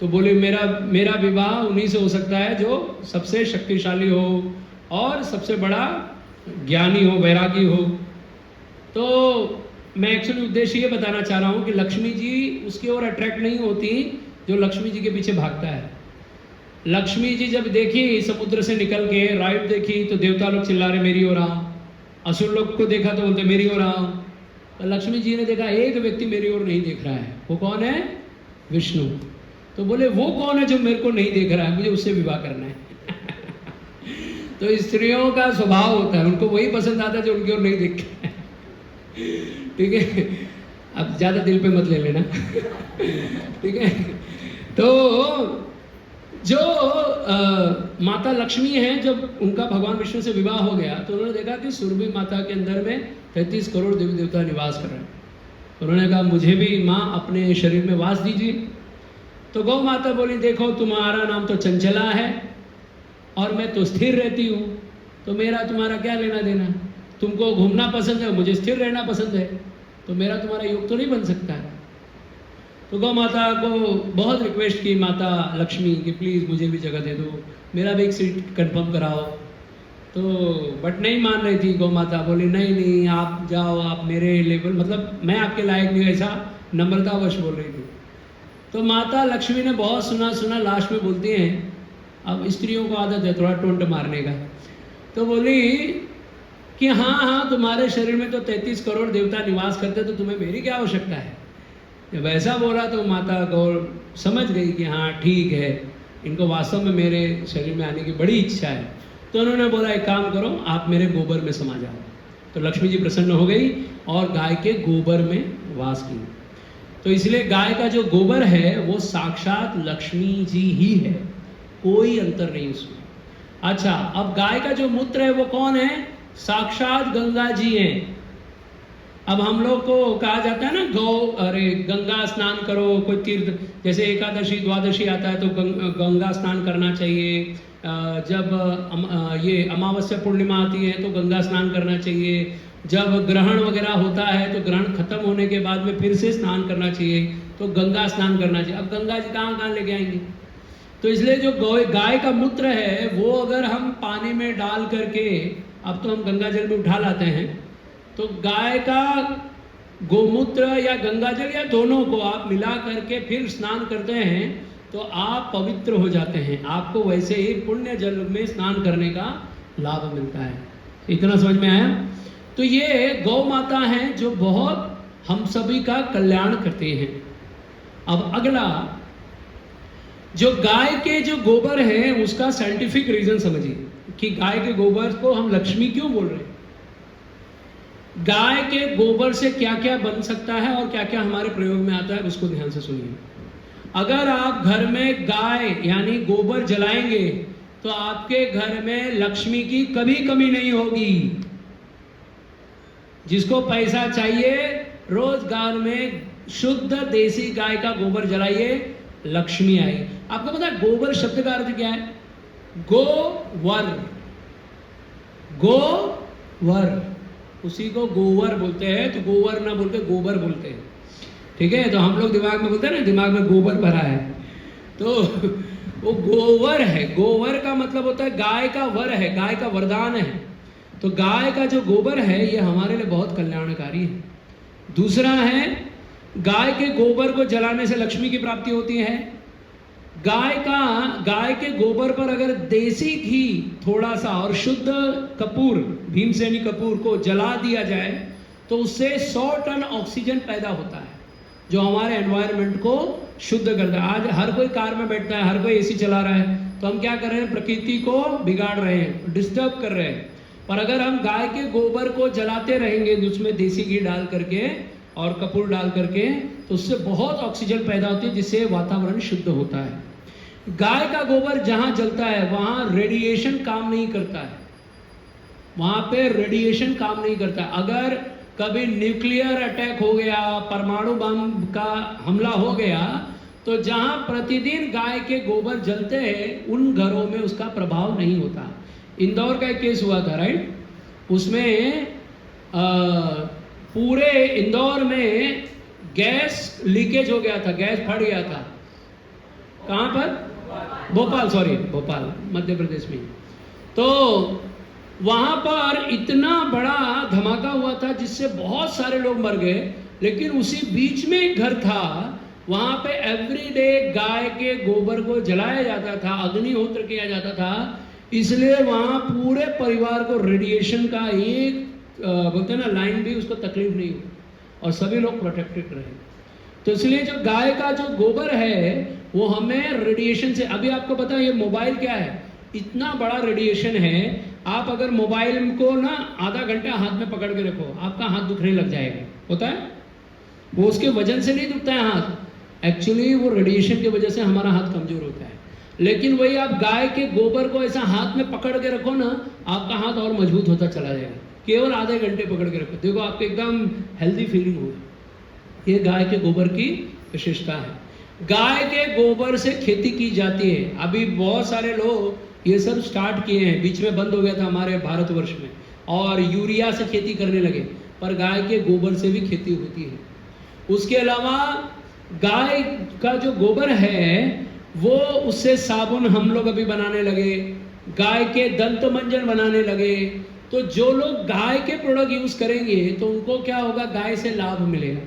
तो बोले मेरा विवाह उन्हीं से हो सकता है जो सबसे शक्तिशाली हो और सबसे बड़ा ज्ञानी हो, वैरागी हो। तो मैं एक्चुअली उद्देश्य ये बताना चाह रहा हूँ कि लक्ष्मी जी उसकी ओर अट्रैक्ट नहीं होती जो लक्ष्मी जी के पीछे भागता है। लक्ष्मी जी जब देखी समुद्र से निकल के राइट देखी तो देवता लोग चिल्ला रहे मेरी ओर आओ, असुर लोग को देखा तो बोलते मेरी ओर आओ। तो लक्ष्मी जी ने देखा एक व्यक्ति मेरी ओर नहीं देख रहा है, वो कौन है? विष्णु। तो बोले वो कौन है जो मेरे को नहीं देख रहा है, मुझे उससे विवाह करना है। तो स्त्रियों का स्वभाव होता है, उनको वही पसंद आता है जो उनकी ओर नहीं देखता है। ठीक है, अब ज़्यादा दिल पे मत ले लेना। ठीक है, तो जो माता लक्ष्मी हैं, जब उनका भगवान विष्णु से विवाह हो गया तो उन्होंने देखा कि सुरभि माता के अंदर में 33 करोड़ देवी देवता निवास कर रहे हैं। उन्होंने कहा मुझे भी माँ अपने शरीर में वास दीजिए। तो गौ माता बोली देखो तुम्हारा नाम तो चंचला है और मैं तो स्थिर रहती हूँ, तो मेरा तुम्हारा क्या लेना देना? तुमको घूमना पसंद है, मुझे स्थिर रहना पसंद है, तो मेरा तुम्हारा योग तो नहीं बन सकता है। तो गौ माता को बहुत रिक्वेस्ट की माता लक्ष्मी कि प्लीज़ मुझे भी जगह दे दो, मेरा भी एक सीट कंफर्म कराओ। तो बट नहीं मान रही थी गौ माता, बोली नहीं नहीं आप जाओ, आप मेरे लेवल, मतलब मैं आपके लायक नहीं, ऐसा नम्रतावश बोल रही थी। तो माता लक्ष्मी ने बहुत सुना, लास्ट में बोलती हैं, अब स्त्रियों को आदत है थोड़ा टोंट मारने का, तो बोली कि हाँ तुम्हारे शरीर में तो 33 करोड़ देवता निवास करते, तो तुम्हें मेरी क्या आवश्यकता है। जब ऐसा बोला तो माता गौर समझ गई कि हाँ ठीक है, इनको वास्तव में मेरे शरीर में आने की बड़ी इच्छा है। तो उन्होंने बोला एक काम करो, आप मेरे गोबर में समा जाओ। तो लक्ष्मी जी प्रसन्न हो गई और गाय के गोबर में वास की। तो इसलिए गाय का जो गोबर है वो साक्षात लक्ष्मी जी ही है, कोई अंतर नहीं उसमें। अच्छा, अब गाय का जो मूत्र है वो कौन है? साक्षात गंगा जी हैं। अब हम लोग को कहा जाता है ना गंगा स्नान करो, कोई तीर्थ, जैसे एकादशी द्वादशी आता है तो गंगा स्नान करना चाहिए। जब ये अमावस्या पूर्णिमा आती है तो गंगा स्नान करना चाहिए। जब ग्रहण वगैरह होता है तो ग्रहण खत्म होने के बाद में फिर से स्नान करना चाहिए, तो गंगा स्नान करना चाहिए। अब गंगा जी कहाँ लेके आएंगे? तो इसलिए जो गाय का मूत्र है वो अगर हम पानी में डाल करके, अब तो हम गंगा जल में उठा लाते हैं, तो गाय का गोमूत्र या गंगा जल या दोनों को आप मिला करके फिर स्नान करते हैं तो आप पवित्र हो जाते हैं। आपको वैसे ही पुण्य जल में स्नान करने का लाभ मिलता है। इतना समझ में आया? तो ये गौ माता हैं जो बहुत हम सभी का कल्याण करते हैं। अब अगला, जो गाय के जो गोबर है उसका साइंटिफिक रीजन समझिए कि गाय के गोबर को हम लक्ष्मी क्यों बोल रहे हैं। गाय के गोबर से क्या क्या बन सकता है और क्या क्या हमारे प्रयोग में आता है, उसको ध्यान से सुनिए। अगर आप घर में गाय यानी गोबर जलाएंगे तो आपके घर में लक्ष्मी की कभी कमी नहीं होगी। जिसको पैसा चाहिए रोजगार में शुद्ध देसी गाय का गोबर जलाइए, लक्ष्मी आएगी। आपको पता है गोबर शब्द का अर्थ क्या है? गोवर, गोवर, उसी को गोवर बोलते हैं। तो गोवर ना बोलते गोबर बोलते हैं, ठीक है? तो हम लोग दिमाग में बोलते हैं ना, दिमाग में गोबर भरा है, तो वो गोवर है। गोवर का मतलब होता है गाय का वर है, गाय का वरदान है। तो गाय का जो गोबर है ये हमारे लिए बहुत कल्याणकारी है। दूसरा है, गाय के गोबर को जलाने से लक्ष्मी की प्राप्ति होती है। गाय के गोबर पर अगर देसी घी थोड़ा सा और शुद्ध कपूर, भीमसेनी कपूर को जला दिया जाए तो उससे 100 टन ऑक्सीजन पैदा होता है, जो हमारे एनवायरनमेंट को शुद्ध करता है। आज हर कोई कार में बैठता है, हर कोई एसी चला रहा है, तो हम क्या कर रहे हैं? प्रकृति को बिगाड़ रहे हैं, डिस्टर्ब कर रहे हैं। पर अगर हम गाय के गोबर को जलाते रहेंगे उसमें देसी घी डाल करके, और कपूर डाल करके, तो उससे बहुत ऑक्सीजन पैदा होती है जिससे वातावरण शुद्ध होता है। गाय का गोबर जहाँ जलता है वहाँ रेडिएशन काम नहीं करता है, वहाँ पे रेडिएशन काम नहीं करता। अगर कभी न्यूक्लियर अटैक हो गया, परमाणु बम का हमला हो गया, तो जहाँ प्रतिदिन गाय के गोबर जलते हैं उन घरों में उसका प्रभाव नहीं होता। इंदौर का एक केस हुआ था, राइट, उसमें पूरे इंदौर में गैस लीकेज हो गया था, गैस फट गया था। कहाँ पर? भोपाल, सॉरी भोपाल, मध्य प्रदेश में। तो वहाँ पर इतना बड़ा धमाका हुआ था जिससे बहुत सारे लोग मर गए, लेकिन उसी बीच में एक घर था, वहाँ पे एवरीडे गाय के गोबर को जलाया जाता था, अग्निहोत्र किया जाता था, इसलिए वहाँ पूरे परिवार को रेडिएशन का एक बोलते हैं ना लाइन भी उसको तकलीफ नहीं हुई और सभी लोग प्रोटेक्टेड रहे। तो इसलिए जो गाय का जो गोबर है वो हमें रेडिएशन से, अभी आपको पता है ये मोबाइल क्या है, इतना बड़ा रेडिएशन है। आप अगर मोबाइल को ना आधा घंटा हाथ में पकड़ के रखो, आपका हाथ दुखने लग जाएगा, होता है वो उसके वजन से नहीं दुखता है हाथ, एक्चुअली वो रेडिएशन की वजह से हमारा हाथ कमजोर होता है। लेकिन वही आप गाय के गोबर को ऐसा हाथ में पकड़ के रखो ना, आपका हाथ और मजबूत होता चला जाएगा। केवल आधे घंटे पकड़ के रखो, देखो आपको एकदम हेल्दी फीलिंग होगी। ये गाय के गोबर की विशेषता है। गाय के गोबर से खेती की जाती है। अभी बहुत सारे लोग ये सब स्टार्ट किए हैं, बीच में बंद हो गया था हमारे भारतवर्ष में, और यूरिया से खेती करने लगे, पर गाय के गोबर से भी खेती होती है। उसके अलावा गाय का जो गोबर है वो, उससे साबुन हम लोग अभी बनाने लगे, गाय के दंत मंजन बनाने लगे। तो जो लोग गाय के प्रोडक्ट यूज करेंगे तो उनको क्या होगा, गाय से लाभ मिलेगा।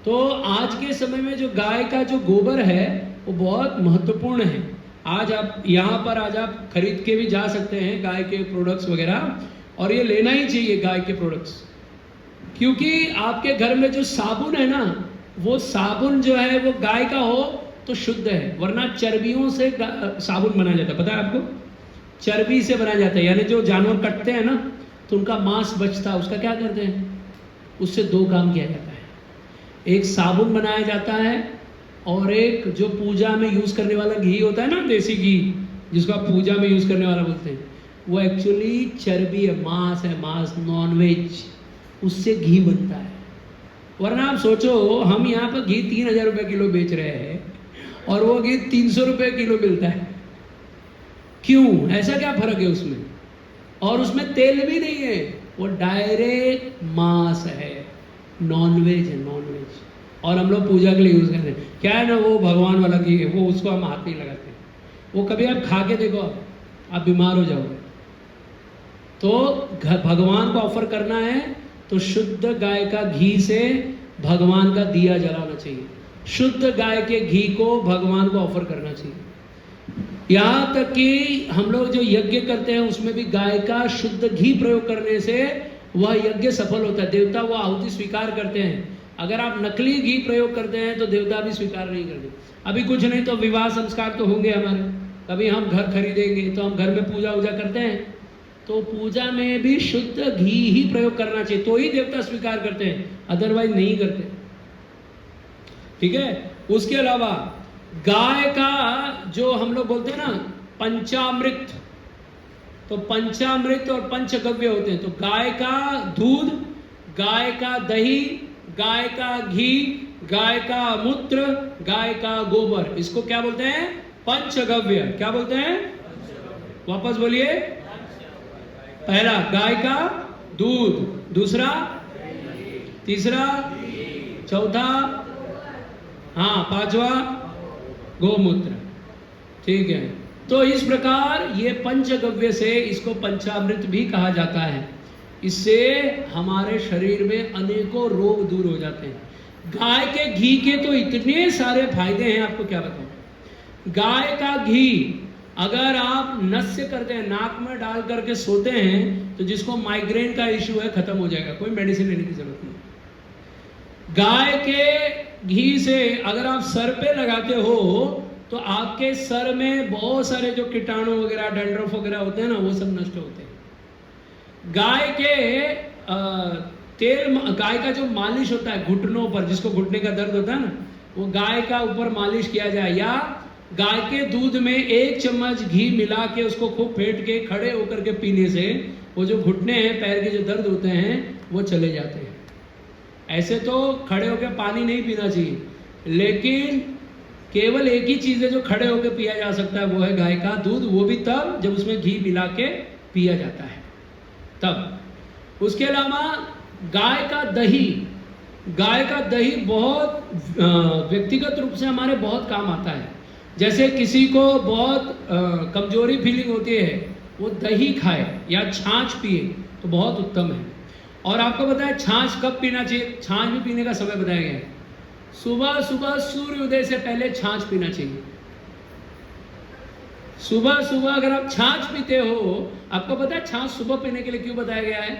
तो आज के समय में जो गाय का जो गोबर है वो बहुत महत्वपूर्ण है। आज आप यहाँ पर आज आप खरीद के भी जा सकते हैं गाय के प्रोडक्ट्स वगैरह, और ये लेना ही चाहिए गाय के प्रोडक्ट्स, क्योंकि आपके घर में जो साबुन है ना, वो साबुन जो है वो गाय का हो तो शुद्ध है, वरना चर्बियों से साबुन बनाया जाता है। पता है आपको, चर्बी से बनाया जाता है, यानी जो जानवर कटते हैं ना तो उनका मांस बचता है, उसका क्या करते हैं, उससे दो काम किया जाता है, एक साबुन बनाया जाता है और एक जो पूजा में यूज करने वाला घी होता है ना, देसी घी जिसको आप पूजा में यूज करने वाला बोलते हैं, वो एक्चुअली चर्बी है, मांस है, मांस नॉनवेज, उससे घी बनता है। वरना आप सोचो, हम यहाँ पर घी 3000 रुपये किलो बेच रहे हैं और वो घी 300 रुपये किलो मिलता है। क्यों, ऐसा क्या फर्क है उसमें? और उसमें तेल भी नहीं है, वो डायरेक्ट मांस है, नॉनवेज है, नॉनवेज। और हम लोग पूजा के लिए यूज करते हैं। क्या है ना, वो भगवान वाला घी है, वो उसको हम हाथ नहीं लगाते हैं। वो कभी आप खा के देखो, आप बीमार हो जाओगे। तो भगवान को ऑफर करना है तो शुद्ध गाय का घी से भगवान का दिया जलाना चाहिए, शुद्ध गाय के घी को भगवान को ऑफर करना चाहिए। यहाँ तक कि हम लोग जो यज्ञ करते हैं उसमें भी गाय का शुद्ध घी प्रयोग करने से वह यज्ञ सफल होता है, देवता वो आहुति स्वीकार करते हैं। अगर आप नकली घी प्रयोग करते हैं तो देवता भी स्वीकार नहीं करते। अभी कुछ नहीं तो विवाह संस्कार तो होंगे हमारे, कभी हम घर खरीदेंगे तो हम घर में पूजा वूजा करते हैं, तो पूजा में भी शुद्ध घी ही प्रयोग करना चाहिए, तो ही देवता स्वीकार करते हैं, अदरवाइज नहीं करते। ठीक है। उसके अलावा गाय का जो हम लोग बोलते हैं ना पंचामृत, तो पंचामृत और पंचगव्य होते हैं। तो गाय का दूध, गाय का दही, गाय का घी, गाय का मूत्र, गाय का गोबर, इसको क्या बोलते हैं, पंचगव्य। क्या बोलते हैं, वापस बोलिए। पहला गाय का दूध, दूसरा, तीसरा, चौथा, हाँ पांचवा गोमूत्र। ठीक है। तो इस प्रकार ये पंचगव्य से इसको पंचामृत भी कहा जाता है। इससे हमारे शरीर में अनेकों रोग दूर हो जाते हैं। गाय के घी के तो इतने सारे फायदे हैं, आपको क्या बताऊं। गाय का घी अगर आप नस्य करते हैं, नाक में डाल करके सोते हैं, तो जिसको माइग्रेन का इश्यू है खत्म हो जाएगा, कोई मेडिसिन लेने की जरूरत नहीं। गाय के घी से अगर आप सर पे लगाते हो तो आपके सर में बहुत सारे जो कीटाणु वगैरह, डैंड्रफ वगैरह होते हैं ना, वो सब नष्ट होते हैं। गाय के तेल गाय का जो मालिश होता है घुटनों पर, जिसको घुटने का दर्द होता है ना, वो गाय का ऊपर मालिश किया जाए, या गाय के दूध में 1 चम्मच घी मिला के उसको खूब फेंट के खड़े होकर के पीने से वो जो घुटने हैं, पैर के जो दर्द होते हैं वो चले जाते हैं। ऐसे तो खड़े होकर पानी नहीं पीना चाहिए, लेकिन केवल एक ही चीज़ है जो खड़े होकर पिया जा सकता है, वो है गाय का दूध, वो भी तब जब उसमें घी मिला के पिया जाता है तब। उसके अलावा गाय का दही बहुत व्यक्तिगत रूप से हमारे बहुत काम आता है। जैसे किसी को बहुत कमजोरी फीलिंग होती है, वो दही खाए या छाछ पिए तो बहुत उत्तम है। और आपको पता है छाछ कब पीना चाहिए? छाछ भी पीने का समय बताया गया है, सुबह सुबह सूर्योदय से पहले छाछ पीना चाहिए। सुबह सुबह अगर आप छाछ पीते हो, आपको पता है छाछ सुबह पीने के लिए क्यों बताया गया है?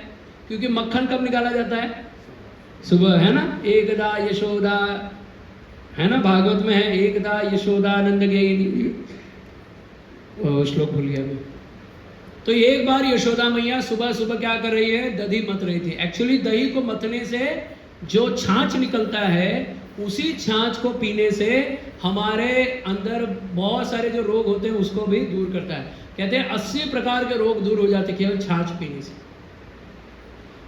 क्योंकि मक्खन कब निकाला जाता है? सुबह, है ना। एकदा यशोदा, है ना, भागवत में है, एकदा यशोदानंद गई, श्लोक भूल गया मैं। तो एक बार यशोदा मैया सुबह सुबह क्या कर रही है? दही मथ रही थी। एक्चुअली दही को मथने से जो छाछ निकलता है, उसी छाछ को पीने से हमारे अंदर बहुत सारे जो रोग होते हैं उसको भी दूर करता है। कहते हैं 80 प्रकार के रोग दूर हो जाते केवल छाछ पीने से।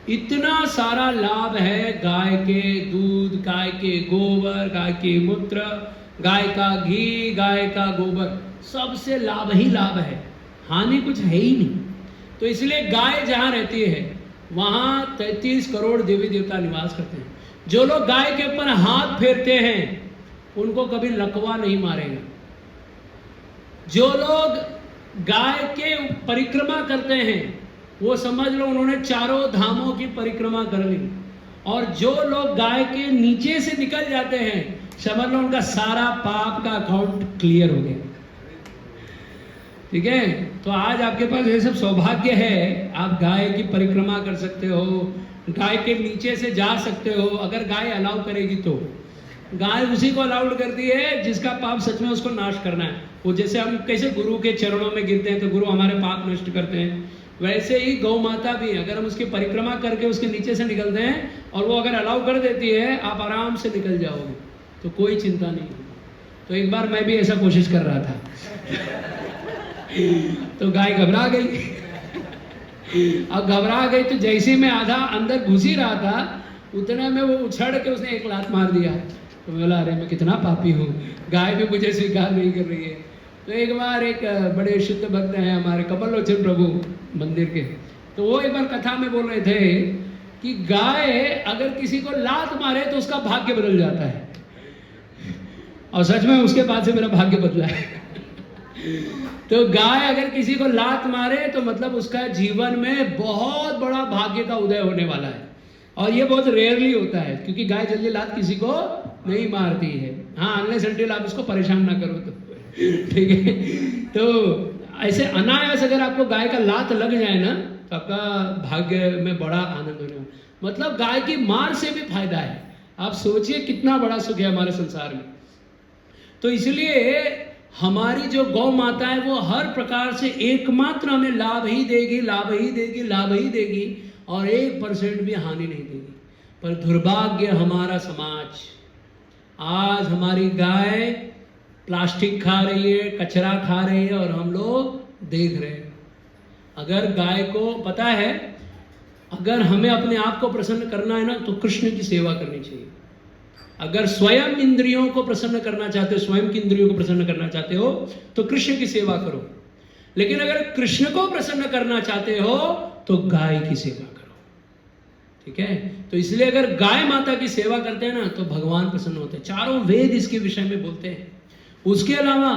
इतना सारा लाभ है गाय के दूध, गाय के गोबर, गाय के मूत्र, गाय का घी, गाय का गोबर, सबसे लाभ ही लाभ है, हानि कुछ है ही नहीं। तो इसलिए गाय जहाँ रहती है वहाँ 33 करोड़ देवी देवता निवास करते हैं। जो लोग गाय के ऊपर हाथ फेरते हैं उनको कभी लकवा नहीं मारेगा। जो लोग गाय के परिक्रमा करते हैं वो समझ लो उन्होंने चारों धामों की परिक्रमा कर ली। और जो लोग गाय के नीचे से निकल जाते हैं, समझ लो उनका सारा पाप का अकाउंट क्लियर हो गया। ठीक है, तो आज आपके पास ये सब सौभाग्य है, आप गाय की परिक्रमा कर सकते हो, गाय के नीचे से जा सकते हो, अगर गाय अलाउ करेगी तो। गाय उसी को अलाउड करती है जिसका पाप सच में उसको नाश करना है। वो जैसे हम कैसे गुरु के चरणों में गिरते हैं तो गुरु हमारे पाप नष्ट करते हैं, वैसे ही गौ माता भी, अगर हम उसकी परिक्रमा करके उसके नीचे से निकलते हैं और वो अगर अलाउ कर देती है, आप आराम से निकल जाओगे, तो कोई चिंता नहीं। तो एक बार मैं भी ऐसा कोशिश कर रहा था तो गाय घबरा गई। अब घबरा गई तो जैसे मैं आधा अंदर घुस ही रहा था, उतने में वो उछड़ के उसने एक लात मार दिया। तो मैं बोला अरे मैं कितना पापी हूँ, गाय भी मुझे स्वीकार नहीं कर रही है। तो एक बार एक बड़े शुद्ध भक्त हैं हमारे कमल लोचन प्रभु मंदिर के, तो वो एक बार कथा में बोल रहे थे कि गाय अगर किसी को लात मारे तो उसका भाग्य बदल जाता है। और सच में उसके बाद से मेरा भाग्य बदला है। तो गाय अगर किसी को लात मारे तो मतलब उसका जीवन में बहुत बड़ा भाग्य का उदय होने वाला है। और ये बहुत रेयरली होता है, क्योंकि गाय जल्दी लात किसी को नहीं मारती है। हाँ, अनलेस अनटिल आप उसको परेशान ना करो तो ठीक है। तो ऐसे अनायास अगर आपको गाय का लात लग जाए ना, तो आपका भाग्य में बड़ा आनंद होने वाला। मतलब गाय की मार से भी फायदा है। आप सोचिए कितना बड़ा सुख है हमारे संसार में। तो इसलिए हमारी जो गौ माता है वो हर प्रकार से एकमात्र हमें लाभ ही देगी, लाभ ही देगी, लाभ ही देगी, और 1% भी हानि नहीं देगी। पर दुर्भाग्य हमारा समाज, आज हमारी गाय प्लास्टिक खा रही है, कचरा खा रही है और हम लोग देख रहे हैं। अगर गाय को पता है, अगर हमें अपने आप को प्रसन्न करना है ना, तो कृष्ण की सेवा करनी चाहिए। अगर स्वयं इंद्रियों को प्रसन्न करना चाहते हो, स्वयं की इंद्रियों को प्रसन्न करना चाहते हो, तो कृष्ण की सेवा करो। लेकिन अगर कृष्ण को प्रसन्न करना चाहते हो तो गाय की सेवा करो। ठीक है, तो इसलिए अगर गाय माता की सेवा करते हैं ना तो भगवान प्रसन्न होते हैं। चारों वेद इसके विषय में बोलते हैं। उसके अलावा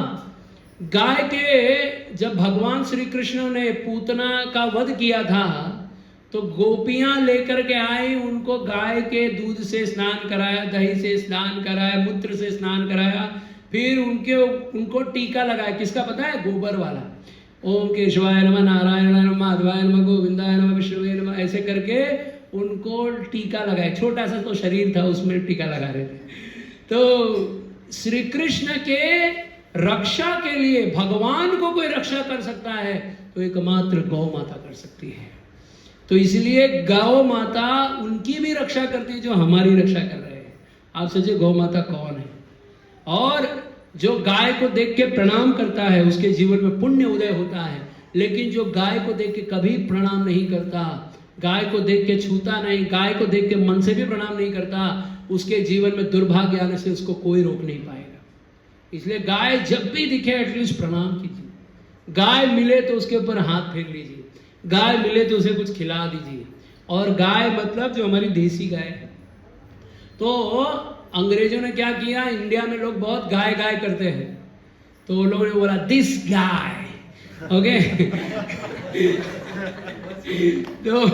गाय के, जब भगवान श्री कृष्ण ने पूतना का वध किया था तो गोपियां लेकर के आई, उनको गाय के दूध से स्नान कराया, दही से स्नान कराया, मूत्र से स्नान कराया, फिर उनको टीका लगाया। किसका पता है? गोबर वाला। ओम केशवाय नमः, नारायण नमः, माधवाय नमः, गोविंदाय नमः, विष्णुवे नमः, ऐसे करके उनको टीका लगाया। छोटा सा तो शरीर था, उसमें टीका लगा रहे थे। तो श्री कृष्ण के रक्षा के लिए, भगवान को कोई रक्षा कर सकता है तो एकमात्र गौ माता कर सकती है। तो इसलिए गौ माता उनकी भी रक्षा करती है जो हमारी रक्षा कर रहे हैं। आप सोचिए गौ माता कौन है। और जो गाय को देख के प्रणाम करता है उसके जीवन में पुण्य उदय होता है, लेकिन जो गाय को देख के कभी प्रणाम नहीं करता, गाय को देख के छूता नहीं, गाय को देख के मन से भी प्रणाम नहीं करता, उसके जीवन में दुर्भाग्य आने से उसको कोई रोक नहीं पाएगा। इसलिए गाय जब भी दिखे एटलीस्ट प्रणाम कीजिए। गाय मिले तो उसके ऊपर हाथ फेर लीजिए, गाय मिले तो उसे कुछ खिला दीजिए। और गाय मतलब जो हमारी देसी गाय है। तो अंग्रेजों ने क्या किया, इंडिया में लोग बहुत गाय गाय करते हैं, तो लोगों ने बोला दिस गाय, ओके। तो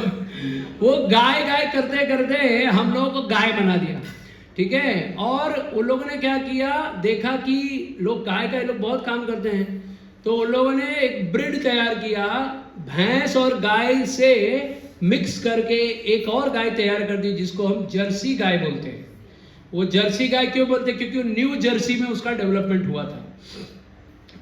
वो गाय गाय करते करते हम लोगों को गाय बना दिया, ठीक है। और उन लोगों ने क्या किया, देखा कि लोग गाय का लोग बहुत काम करते हैं, तो उन लोगों ने एक ब्रीड तैयार किया, भैंस और गाय से मिक्स करके एक और गाय तैयार कर दी जिसको हम जर्सी गाय बोलते हैं। वो जर्सी गाय क्यों बोलते हैं, क्योंकि न्यू जर्सी में उसका डेवलपमेंट हुआ था।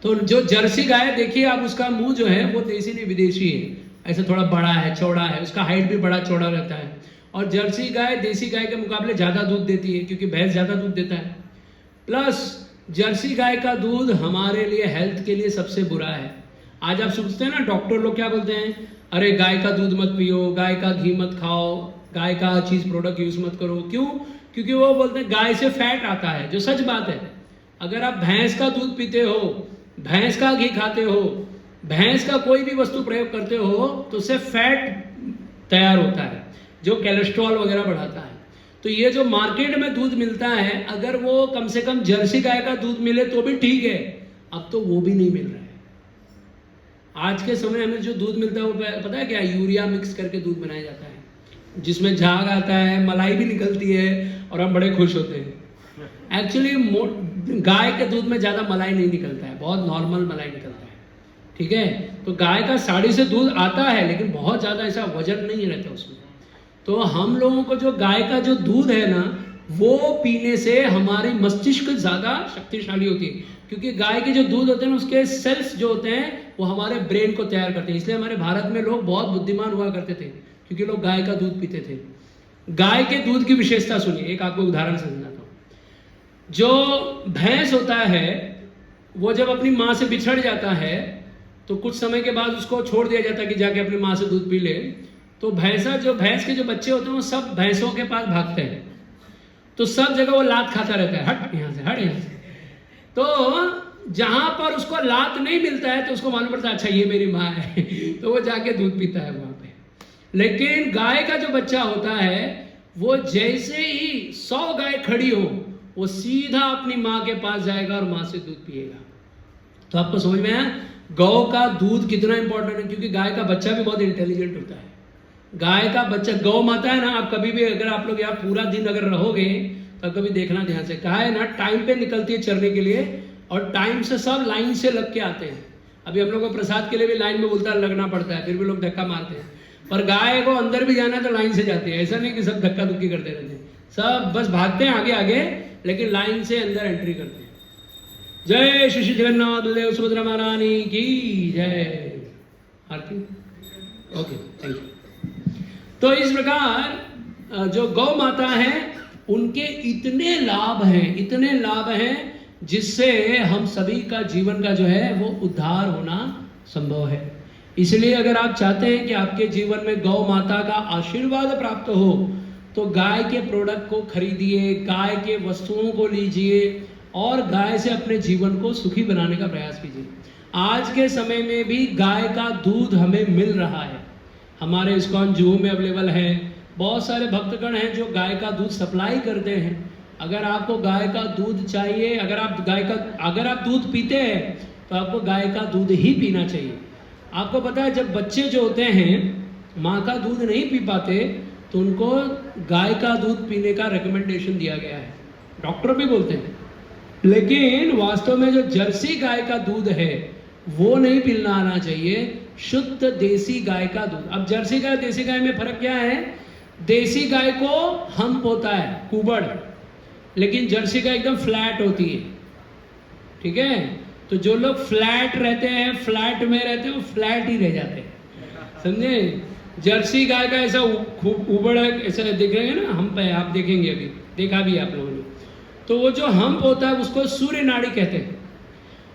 तो जो जर्सी गाय देखिए आप, उसका मुंह जो है वो देसी नहीं विदेशी है, ऐसे थोड़ा बड़ा है, चौड़ा है, उसका हाइट भी बड़ा चौड़ा रहता है। और जर्सी गाय देसी गाय के मुकाबले ज़्यादा दूध देती है, क्योंकि भैंस ज़्यादा दूध देता है। प्लस जर्सी गाय का दूध हमारे लिए हेल्थ के लिए सबसे बुरा है। आज आप सोचते हैं ना, डॉक्टर लोग क्या बोलते हैं, अरे गाय का दूध मत पियो, गाय का घी मत खाओ, गाय का चीज़ प्रोडक्ट यूज़ मत करो। क्यों? क्योंकि वो बोलते हैं गाय से फैट आता है, जो सच बात है। अगर आप भैंस का दूध पीते हो, भैंस का घी खाते हो, भैंस का कोई भी वस्तु प्रयोग करते हो, तो उससे फैट तैयार होता है जो कोलेस्ट्रॉल वगैरह बढ़ाता है। तो ये जो मार्केट में दूध मिलता है, अगर वो कम से कम जर्सी गाय का दूध मिले तो भी ठीक है, अब तो वो भी नहीं मिल रहा है। आज के समय हमें जो दूध मिलता है वो पता है क्या, यूरिया मिक्स करके दूध बनाया जाता है, जिसमें झाग आता है, मलाई भी निकलती है और हम बड़े खुश होते हैं। एक्चुअली गाय के दूध में ज़्यादा मलाई नहीं निकलता है, बहुत नॉर्मल मलाई निकलता है, ठीक है। तो गाय का साड़ी से दूध आता है, लेकिन बहुत ज़्यादा ऐसा वजन नहीं रहता उसमें। तो हम लोगों को जो गाय का जो दूध है ना, वो पीने से हमारी मस्तिष्क ज़्यादा शक्तिशाली होती है, क्योंकि गाय के जो दूध होते हैं उसके सेल्स जो होते हैं वो हमारे ब्रेन को तैयार करते हैं। इसलिए हमारे भारत में लोग बहुत बुद्धिमान हुआ करते थे, क्योंकि लोग गाय का दूध पीते थे। गाय के दूध की विशेषता सुनिए, एक आपको उदाहरण से समझाता हूँ। जो भैंस होता है वो जब अपनी माँ से बिछड़ जाता है तो कुछ समय के बाद उसको छोड़ दिया जाता है कि जाके अपनी माँ से दूध पी ले। तो भैंस के जो बच्चे होते हैं वो सब भैंसों के पास भागते हैं, तो सब जगह वो लात खाता रहता है, हट यहाँ से, हट यहाँ से। तो जहां पर उसको लात नहीं मिलता है तो उसको मालूम पड़ता है अच्छा ये मेरी माँ है, तो वो जाके दूध पीता है वहां पे। लेकिन गाय का जो बच्चा होता है वो जैसे ही 100 गाय खड़ी हो, वो सीधा अपनी माँ के पास जाएगा और माँ से दूध पिएगा। तो आपको समझ में आया गौ का दूध कितना इंपॉर्टेंट है, क्योंकि गाय का बच्चा भी बहुत इंटेलिजेंट होता है। गाय का बच्चा, गौ माता है ना, आप कभी भी अगर आप लोग यहाँ पूरा दिन अगर रहोगे तो कभी देखना ध्यान से, गाय ना टाइम पे निकलती है चरने के लिए, और टाइम से सब लाइन से लग के आते हैं। अभी हम लोग को प्रसाद के लिए भी लाइन में बोलता लगना पड़ता है, फिर भी लोग धक्का मारते हैं। पर गाय को अंदर भी जाना है तो लाइन से जाती है, ऐसा नहीं कि सब धक्का धुक्की करते रहते हैं, सब बस भागते हैं आगे आगे, लेकिन लाइन से अंदर एंट्री करते हैं। जय श्री जगन्नाथ बलदेव सुभद्रा महारानी की जय। आरती, ओके, थैंक यू। तो इस प्रकार जो गौ माता है उनके इतने लाभ हैं जिससे हम सभी का जीवन का जो है वो उद्धार होना संभव है। इसलिए अगर आप चाहते हैं कि आपके जीवन में गौ माता का आशीर्वाद प्राप्त हो तो गाय के प्रोडक्ट को खरीदिए, गाय के वस्तुओं को लीजिए और गाय से अपने जीवन को सुखी बनाने का प्रयास कीजिए। आज के समय में भी गाय का दूध हमें मिल रहा है, हमारे इस्कॉन जू में अवेलेबल है। बहुत सारे भक्तगण हैं जो गाय का दूध सप्लाई करते हैं। अगर आपको गाय का दूध चाहिए, अगर आप दूध पीते हैं तो आपको गाय का दूध ही पीना चाहिए। आपको पता है जब बच्चे जो होते हैं माँ का दूध नहीं पी पाते तो उनको गाय का दूध पीने का रिकमेंडेशन दिया गया है, डॉक्टर भी बोलते हैं। लेकिन वास्तव में जो जर्सी गाय का दूध है वो नहीं पीना आना चाहिए, शुद्ध देसी गाय का दूध। अब जर्सी गाय देसी गाय में फर्क क्या है? देसी गाय को हम्प होता है, कुबड़, लेकिन जर्सी गाय एकदम फ्लैट होती है, ठीक है। तो जो लोग फ्लैट रहते हैं, फ्लैट में रहते हैं, वो फ्लैट ही रह जाते हैं, समझे। जर्सी गाय का ऐसा खूब उबड़ ऐसा दिख रहे हैं ना, हम पे आप देखेंगे, अभी देखा भी आप लोगों ने। तो वो जो हम्प होता है उसको सूर्य नाड़ी कहते हैं।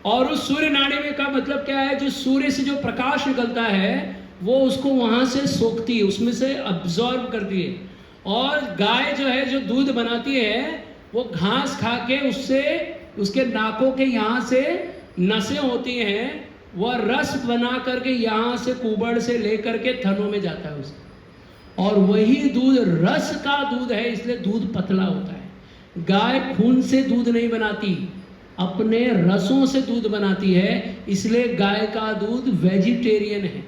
और उस सूर्य नाड़ी में का मतलब क्या है, जो सूर्य से जो प्रकाश निकलता है वो उसको वहां से सोखती है, उसमें से अब्जॉर्ब करती है। और गाय जो है जो दूध बनाती है वो घास खा के उससे उसके नाकों के यहाँ से नसें होती हैं, वह रस बना करके यहाँ से कुबड़ से लेकर के थनों में जाता है उसका। और वही दूध रस का दूध है, इसलिए दूध पतला होता है। गाय खून से दूध नहीं बनाती, अपने रसों से दूध बनाती है, इसलिए गाय का दूध वेजिटेरियन है।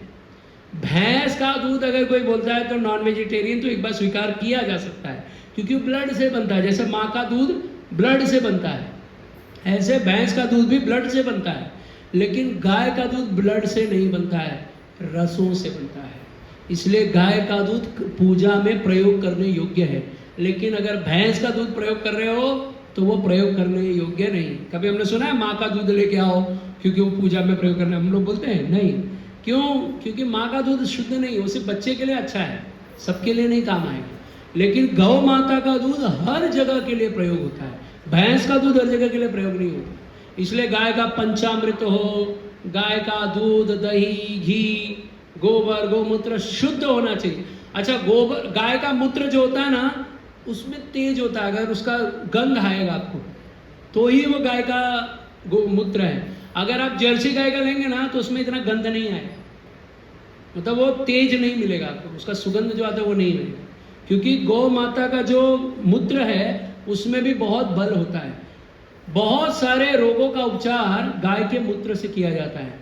भैंस का दूध अगर कोई बोलता है तो नॉन वेजिटेरियन, तो एक बार स्वीकार किया जा सकता है, क्योंकि ब्लड से बनता है। जैसे माँ का दूध ब्लड से बनता है, ऐसे भैंस का दूध भी ब्लड से बनता है। लेकिन गाय का दूध ब्लड से नहीं बनता है, रसों से बनता है। इसलिए गाय का दूध पूजा में प्रयोग करने योग्य है। लेकिन अगर भैंस का दूध प्रयोग कर रहे हो तो वो प्रयोग करने योग्य नहीं। कभी हमने सुना है माँ का दूध लेके आओ क्योंकि वो पूजा में प्रयोग करना, हम लोग बोलते हैं नहीं। क्यों? क्योंकि माँ का दूध शुद्ध नहीं, वो सिर्फ बच्चे के लिए अच्छा है, सबके लिए नहीं काम आएगा। लेकिन गौ माता का दूध हर जगह के लिए प्रयोग होता है, भैंस का दूध हर जगह के लिए प्रयोग नहीं होता। इसलिए गाय का पंचामृत हो, गाय का दूध, दही, घी, गोबर, गोमूत्र शुद्ध होना चाहिए। अच्छा, गोबर गाय का मूत्र जो होता है ना उसमें तेज होता है, अगर उसका गंध आएगा आपको तो ही वो गाय का गोमूत्र है। अगर आप जर्सी गाय का लेंगे ना तो उसमें इतना गंध नहीं आएगा, मतलब वो तेज नहीं मिलेगा आपको, उसका सुगंध जो आता है वो नहीं मिलेगा। क्योंकि गौ माता का जो मूत्र है उसमें भी बहुत बल होता है। बहुत सारे रोगों का उपचार गाय के मूत्र से किया जाता है।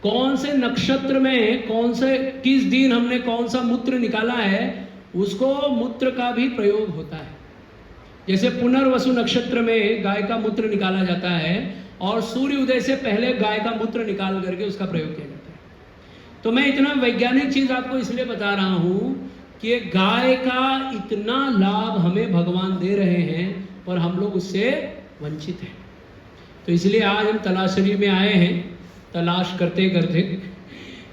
कौन से नक्षत्र में कौन से किस दिन हमने कौन सा मूत्र निकाला है, उसको मूत्र का भी प्रयोग होता है। जैसे पुनर्वसु नक्षत्र में गाय का मूत्र निकाला जाता है और सूर्य उदय से पहले गाय का मूत्र निकाल करके उसका प्रयोग किया जाता है। तो मैं इतना वैज्ञानिक चीज आपको इसलिए बता रहा हूं कि गाय का इतना लाभ हमें भगवान दे रहे हैं पर हम लोग उससे वंचित हैं। तो इसलिए आज हम तलाशरी में आए हैं, तलाश करते करते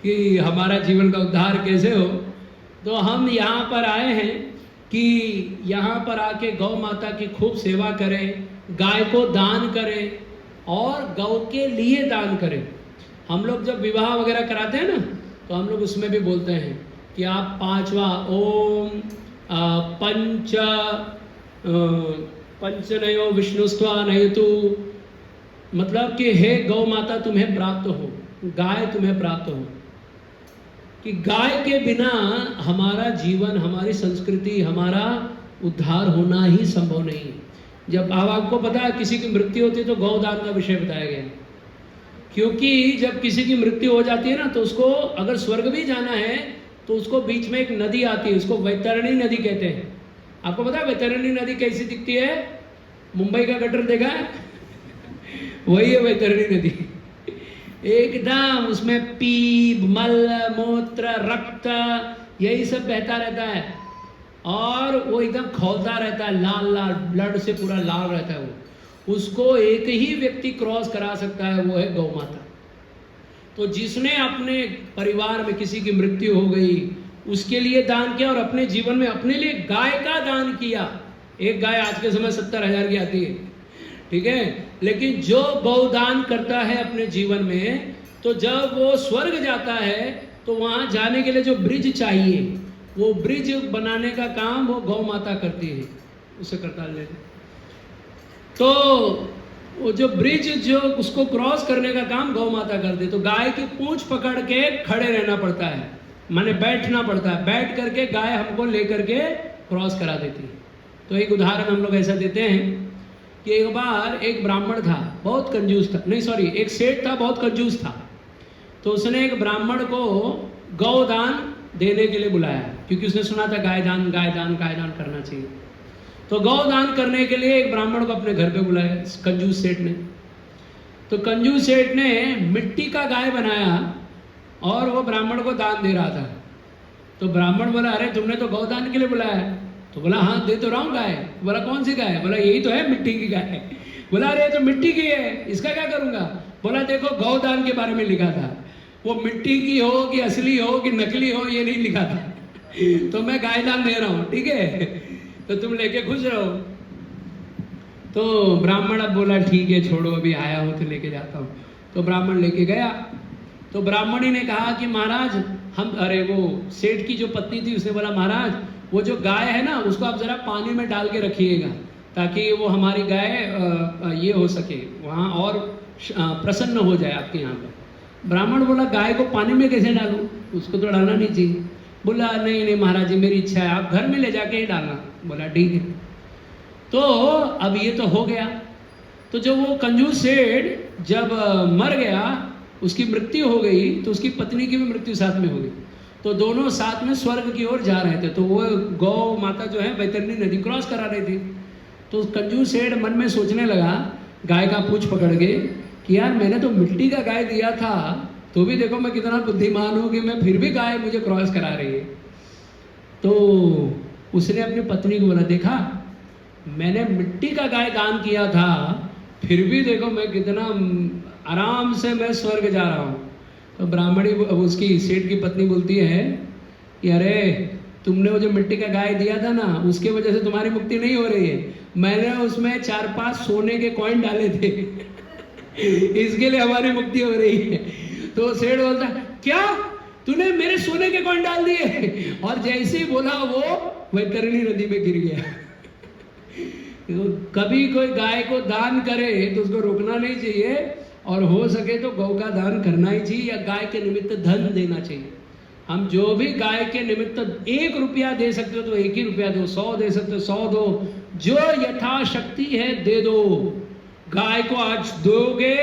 कि हमारा जीवन का उद्धार कैसे हो। तो हम यहाँ पर आए हैं कि यहाँ पर आके गौ माता की खूब सेवा करें, गाय को दान करें और गौ के लिए दान करें। हम लोग जब विवाह वगैरह कराते हैं ना तो हम लोग उसमें भी बोलते हैं कि आप 5वां ओम पंचनयो विष्णुस्त्वा नयतु, मतलब कि हे गौ माता तुम्हें प्राप्त हो, गाय तुम्हें प्राप्त हो। कि गाय के बिना हमारा जीवन, हमारी संस्कृति, हमारा उद्धार होना ही संभव नहीं है। जब आपको पता है किसी की मृत्यु होती है तो गौदान का विषय बताया गया, क्योंकि जब किसी की मृत्यु हो जाती है ना तो उसको अगर स्वर्ग भी जाना है तो उसको बीच में एक नदी आती है, उसको वैतरणी नदी कहते हैं। आपको पता है वैतरणी नदी कैसी दिखती है? मुंबई का गटर देखा है? वही है वैतरणी नदी। एकदम उसमें पीप, मल, मूत्र, रक्त यही सब बहता रहता है और वो एकदम खौलता रहता है, लाल लाल, ब्लड से पूरा लाल रहता है वो। उसको एक ही व्यक्ति क्रॉस करा सकता है, वो है गौ माता। तो जिसने अपने परिवार में किसी की मृत्यु हो गई उसके लिए दान किया और अपने जीवन में अपने लिए गाय का दान किया। एक गाय आज के समय 70,000 की आती है, ठीक है। लेकिन जो गौदान करता है अपने जीवन में, तो जब वो स्वर्ग जाता है तो वहां जाने के लिए जो ब्रिज चाहिए, वो ब्रिज बनाने का काम वो गौ माता करती है, उसे करता ले। तो वो जो ब्रिज जो उसको क्रॉस करने का काम गौ माता करती है। तो गाय की पूंछ पकड़ के खड़े रहना पड़ता है, माने बैठना पड़ता है, बैठ करके गाय हमको लेकर के क्रॉस करा देती है। तो एक उदाहरण हम लोग ऐसा देते हैं कि एक बार एक ब्राह्मण था, बहुत कंजूस था, नहीं सॉरी एक सेठ था, बहुत कंजूस था। तो उसने एक ब्राह्मण को गौदान देने के लिए बुलाया, क्योंकि उसने सुना था गाय दान करना चाहिए। तो गौदान करने के लिए एक ब्राह्मण को अपने घर पे बुलाया कंजूस सेठ ने। तो कंजूस सेठ ने मिट्टी का गाय बनाया और वो ब्राह्मण को दान दे रहा था। तो ब्राह्मण बोला, अरे तुमने तो गौदान के लिए बुलाया। तो बोला, हाँ दे तो रहा हूँ गाय। बोला, कौन सी गाय? बोला, यही तो है, मिट्टी की गाय। बोला, अरे तो मिट्टी की है, इसका क्या करूंगा? बोला, देखो गौदान के बारे में लिखा था, वो मिट्टी की हो कि असली हो कि नकली हो ये नहीं लिखा था। तो मैं गाय दान दे रहा हूँ, ठीक है, तो तुम लेके खुश रहो। तो ब्राह्मण अब बोला ठीक है छोड़ो, अभी आया हो तो लेके जाता हूँ। तो ब्राह्मण लेके गया। तो ब्राह्मणी ने कहा कि महाराज हम, अरे वो सेठ की जो पत्नी थी उसने बोला महाराज वो जो गाय है ना उसको आप जरा पानी में डाल के रखिएगा ताकि वो हमारी गाय ये हो सके वहाँ और प्रसन्न हो जाए आपके यहाँ पर। ब्राह्मण बोला गाय को पानी में कैसे डालूं, उसको तो डालना नहीं चाहिए। बोला नहीं नहीं महाराज जी मेरी इच्छा है, आप घर में ले जाके ही डालना। बोला ठीक है। तो अब ये तो हो गया। तो जब वो कंजूस सेठ जब मर गया, उसकी मृत्यु हो गई, तो उसकी पत्नी की भी मृत्यु साथ में हो गई। तो दोनों साथ में स्वर्ग की ओर जा रहे थे। तो वो गौ माता जो है बैतरणी नदी क्रॉस करा रही थी। तो कंजूस सेठ मन में सोचने लगा गाय का पूंछ पकड़ के कि यार मैंने तो मिट्टी का गाय दिया था, तो भी देखो मैं कितना बुद्धिमान हूँ कि मैं फिर भी गाय मुझे क्रॉस करा रही है। तो उसने अपनी पत्नी को बोला देखा मैंने मिट्टी का गाय दान किया था, फिर भी देखो मैं कितना आराम से मैं स्वर्ग जा रहा हूँ। तो ब्राह्मणी उसकी सेठ की पत्नी बोलती है कि अरे तुमने वो जो मिट्टी का गाय दिया था ना उसके वजह से तुम्हारी मुक्ति नहीं हो रही है, मैंने उसमें 4-5 सोने के कॉइन डाले थे इसके लिए हमारी मुक्ति हो रही है। तो सेठ बोलता क्या तूने मेरे सोने के कॉइन डाल दिए, और जैसे ही बोला वो वैतरणी नदी में गिर गया। तो कभी कोई गाय को दान करे तो उसको रोकना नहीं चाहिए, और हो सके तो गौ का दान करना ही चाहिए, या गाय के निमित्त धन देना चाहिए। हम जो भी गाय के निमित्त 1 रुपया दे सकते हो तो 1 ही रुपया दो, 100 दे सकते हो 100 दो, जो यथाशक्ति है दे दो। गाय को आज दोगे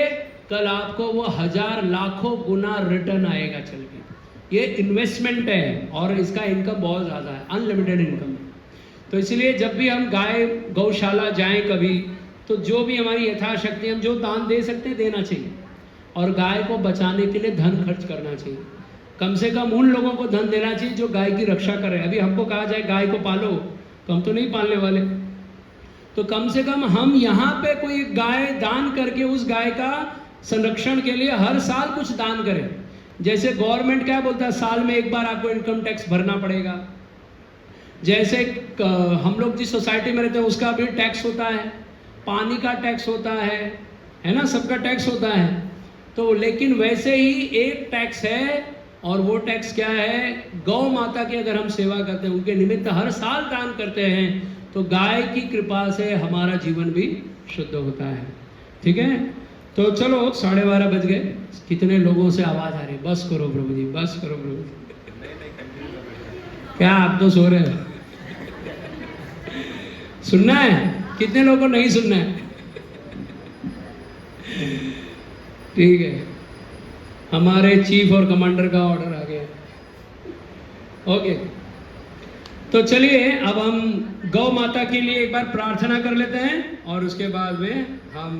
कल आपको वो 1000 लाखों गुना रिटर्न आएगा चल के। ये इन्वेस्टमेंट है और इसका इनकम बहुत ज़्यादा है, अनलिमिटेड इनकम है। तो इसलिए जब भी हम गाय गौशाला जाएं कभी, तो जो भी हमारी यथाशक्ति हम जो दान दे सकते हैं देना चाहिए, और गाय को बचाने के लिए धन खर्च करना चाहिए। कम से कम उन लोगों को धन देना चाहिए जो गाय की रक्षा करें। अभी हमको कहा जाए गाय को पालो तो हम तो नहीं पालने वाले, तो कम से कम हम यहाँ पे कोई गाय दान करके उस गाय का संरक्षण के लिए हर साल कुछ दान करें। जैसे गवर्नमेंट क्या बोलता है साल में 1 बार आपको इनकम टैक्स भरना पड़ेगा, जैसे हम लोग जिस सोसाइटी में रहते हैं उसका भी टैक्स होता है, पानी का टैक्स होता है ना, सबका टैक्स होता है। तो लेकिन वैसे ही एक टैक्स है, और वो टैक्स क्या है, गौ माता की अगर हम सेवा करते हैं, उनके निमित्त हर साल दान करते हैं, तो गाय की कृपा से हमारा जीवन भी शुद्ध होता है। ठीक है, तो चलो 12:30 बज गए। कितने लोगों से आवाज आ रही है बस करो प्रभु जी, बस करो प्रभु जी। क्या आप तो सो रहे हो? सुनना है? कितने लोगों को नहीं सुनना है? ठीक है, हमारे चीफ और कमांडर का ऑर्डर आ गया। ओके, तो चलिए अब हम गौ माता के लिए एक बार प्रार्थना कर लेते हैं, और उसके बाद में हम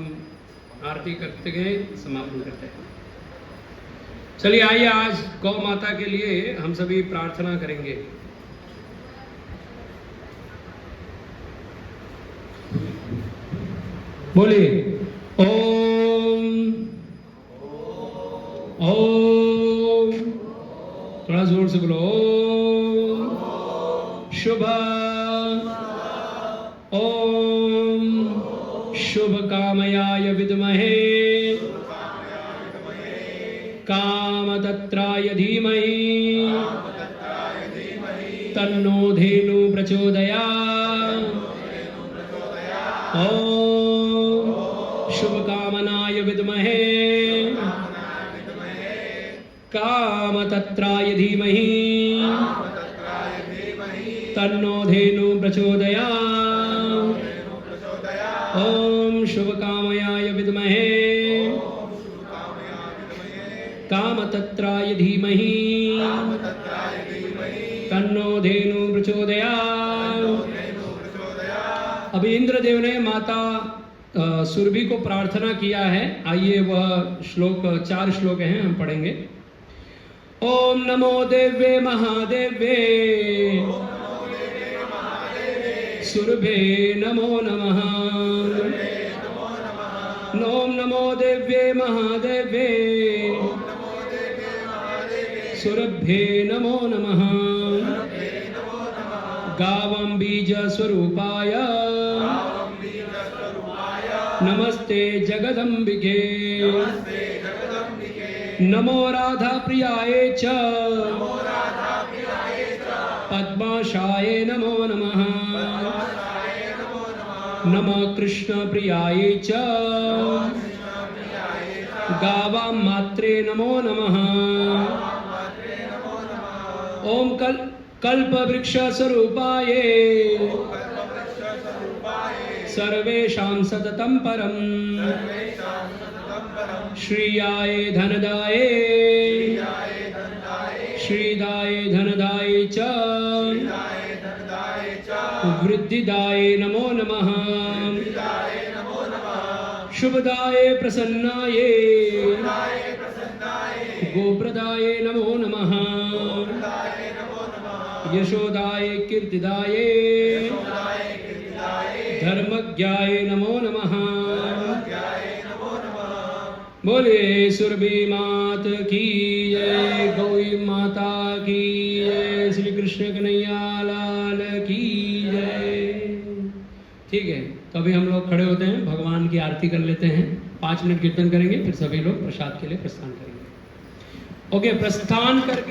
आरती करते गए समापन करते हैं। चलिए आइए आज गौ माता के लिए हम सभी प्रार्थना करेंगे। बोलिए ओम ओम, थोड़ा जोर से बोलो ओम शुभ ओम शुभ कामयाय विद्महे कामतत्राय धीमहि तन्नो धेनु प्रचोदयात्। ओम शुभ कामनाय विद्महे कामतत्राय धीमहि तन्नो धेनु प्रचोदयात्। ओम शुभ कामयाय विद्महे कामतत्राय धीमहि तन्नो धेनु प्रचोदयात्। अभी इंद्रदेव ने माता सुरभि को प्रार्थना किया है। आइए वह श्लोक 4 श्लोक हैं, हम पढ़ेंगे। ओम नमो देव्ये महादेव्ये सुरभे नमो नमः। ओम नमो देव्ये महादेव्ये सुरभे नमो नमः। गावं बीज स्वरूपाय नमस्ते जगदम्बिके नमो राधा प्रियाय च पद्माशाय नमो नमः नमः कृष्ण प्रियाय च गावां मात्रे नमो नमः ओम कल्पवृक्ष स्वरूपाय सर्वेषां सततं परं श्रियाय धनदाय श्रीदाय धनदाय च वृद्धिदाय नमो नमः शुभदाय प्रसन्नाय गोप्रदाय नमो नमः यशोदाय कीर्तिदाय धर्मज्ञाय नमो नमः बोले सुरभि मात की जय गौरी माता की जय श्री कृष्ण कन्हैया लाल की जय। ठीक है, तो अभी हम लोग खड़े होते हैं, भगवान की आरती कर लेते हैं, 5 मिनट कीर्तन करेंगे, फिर सभी लोग प्रसाद के लिए प्रस्थान करेंगे। ओके, प्रस्थान करके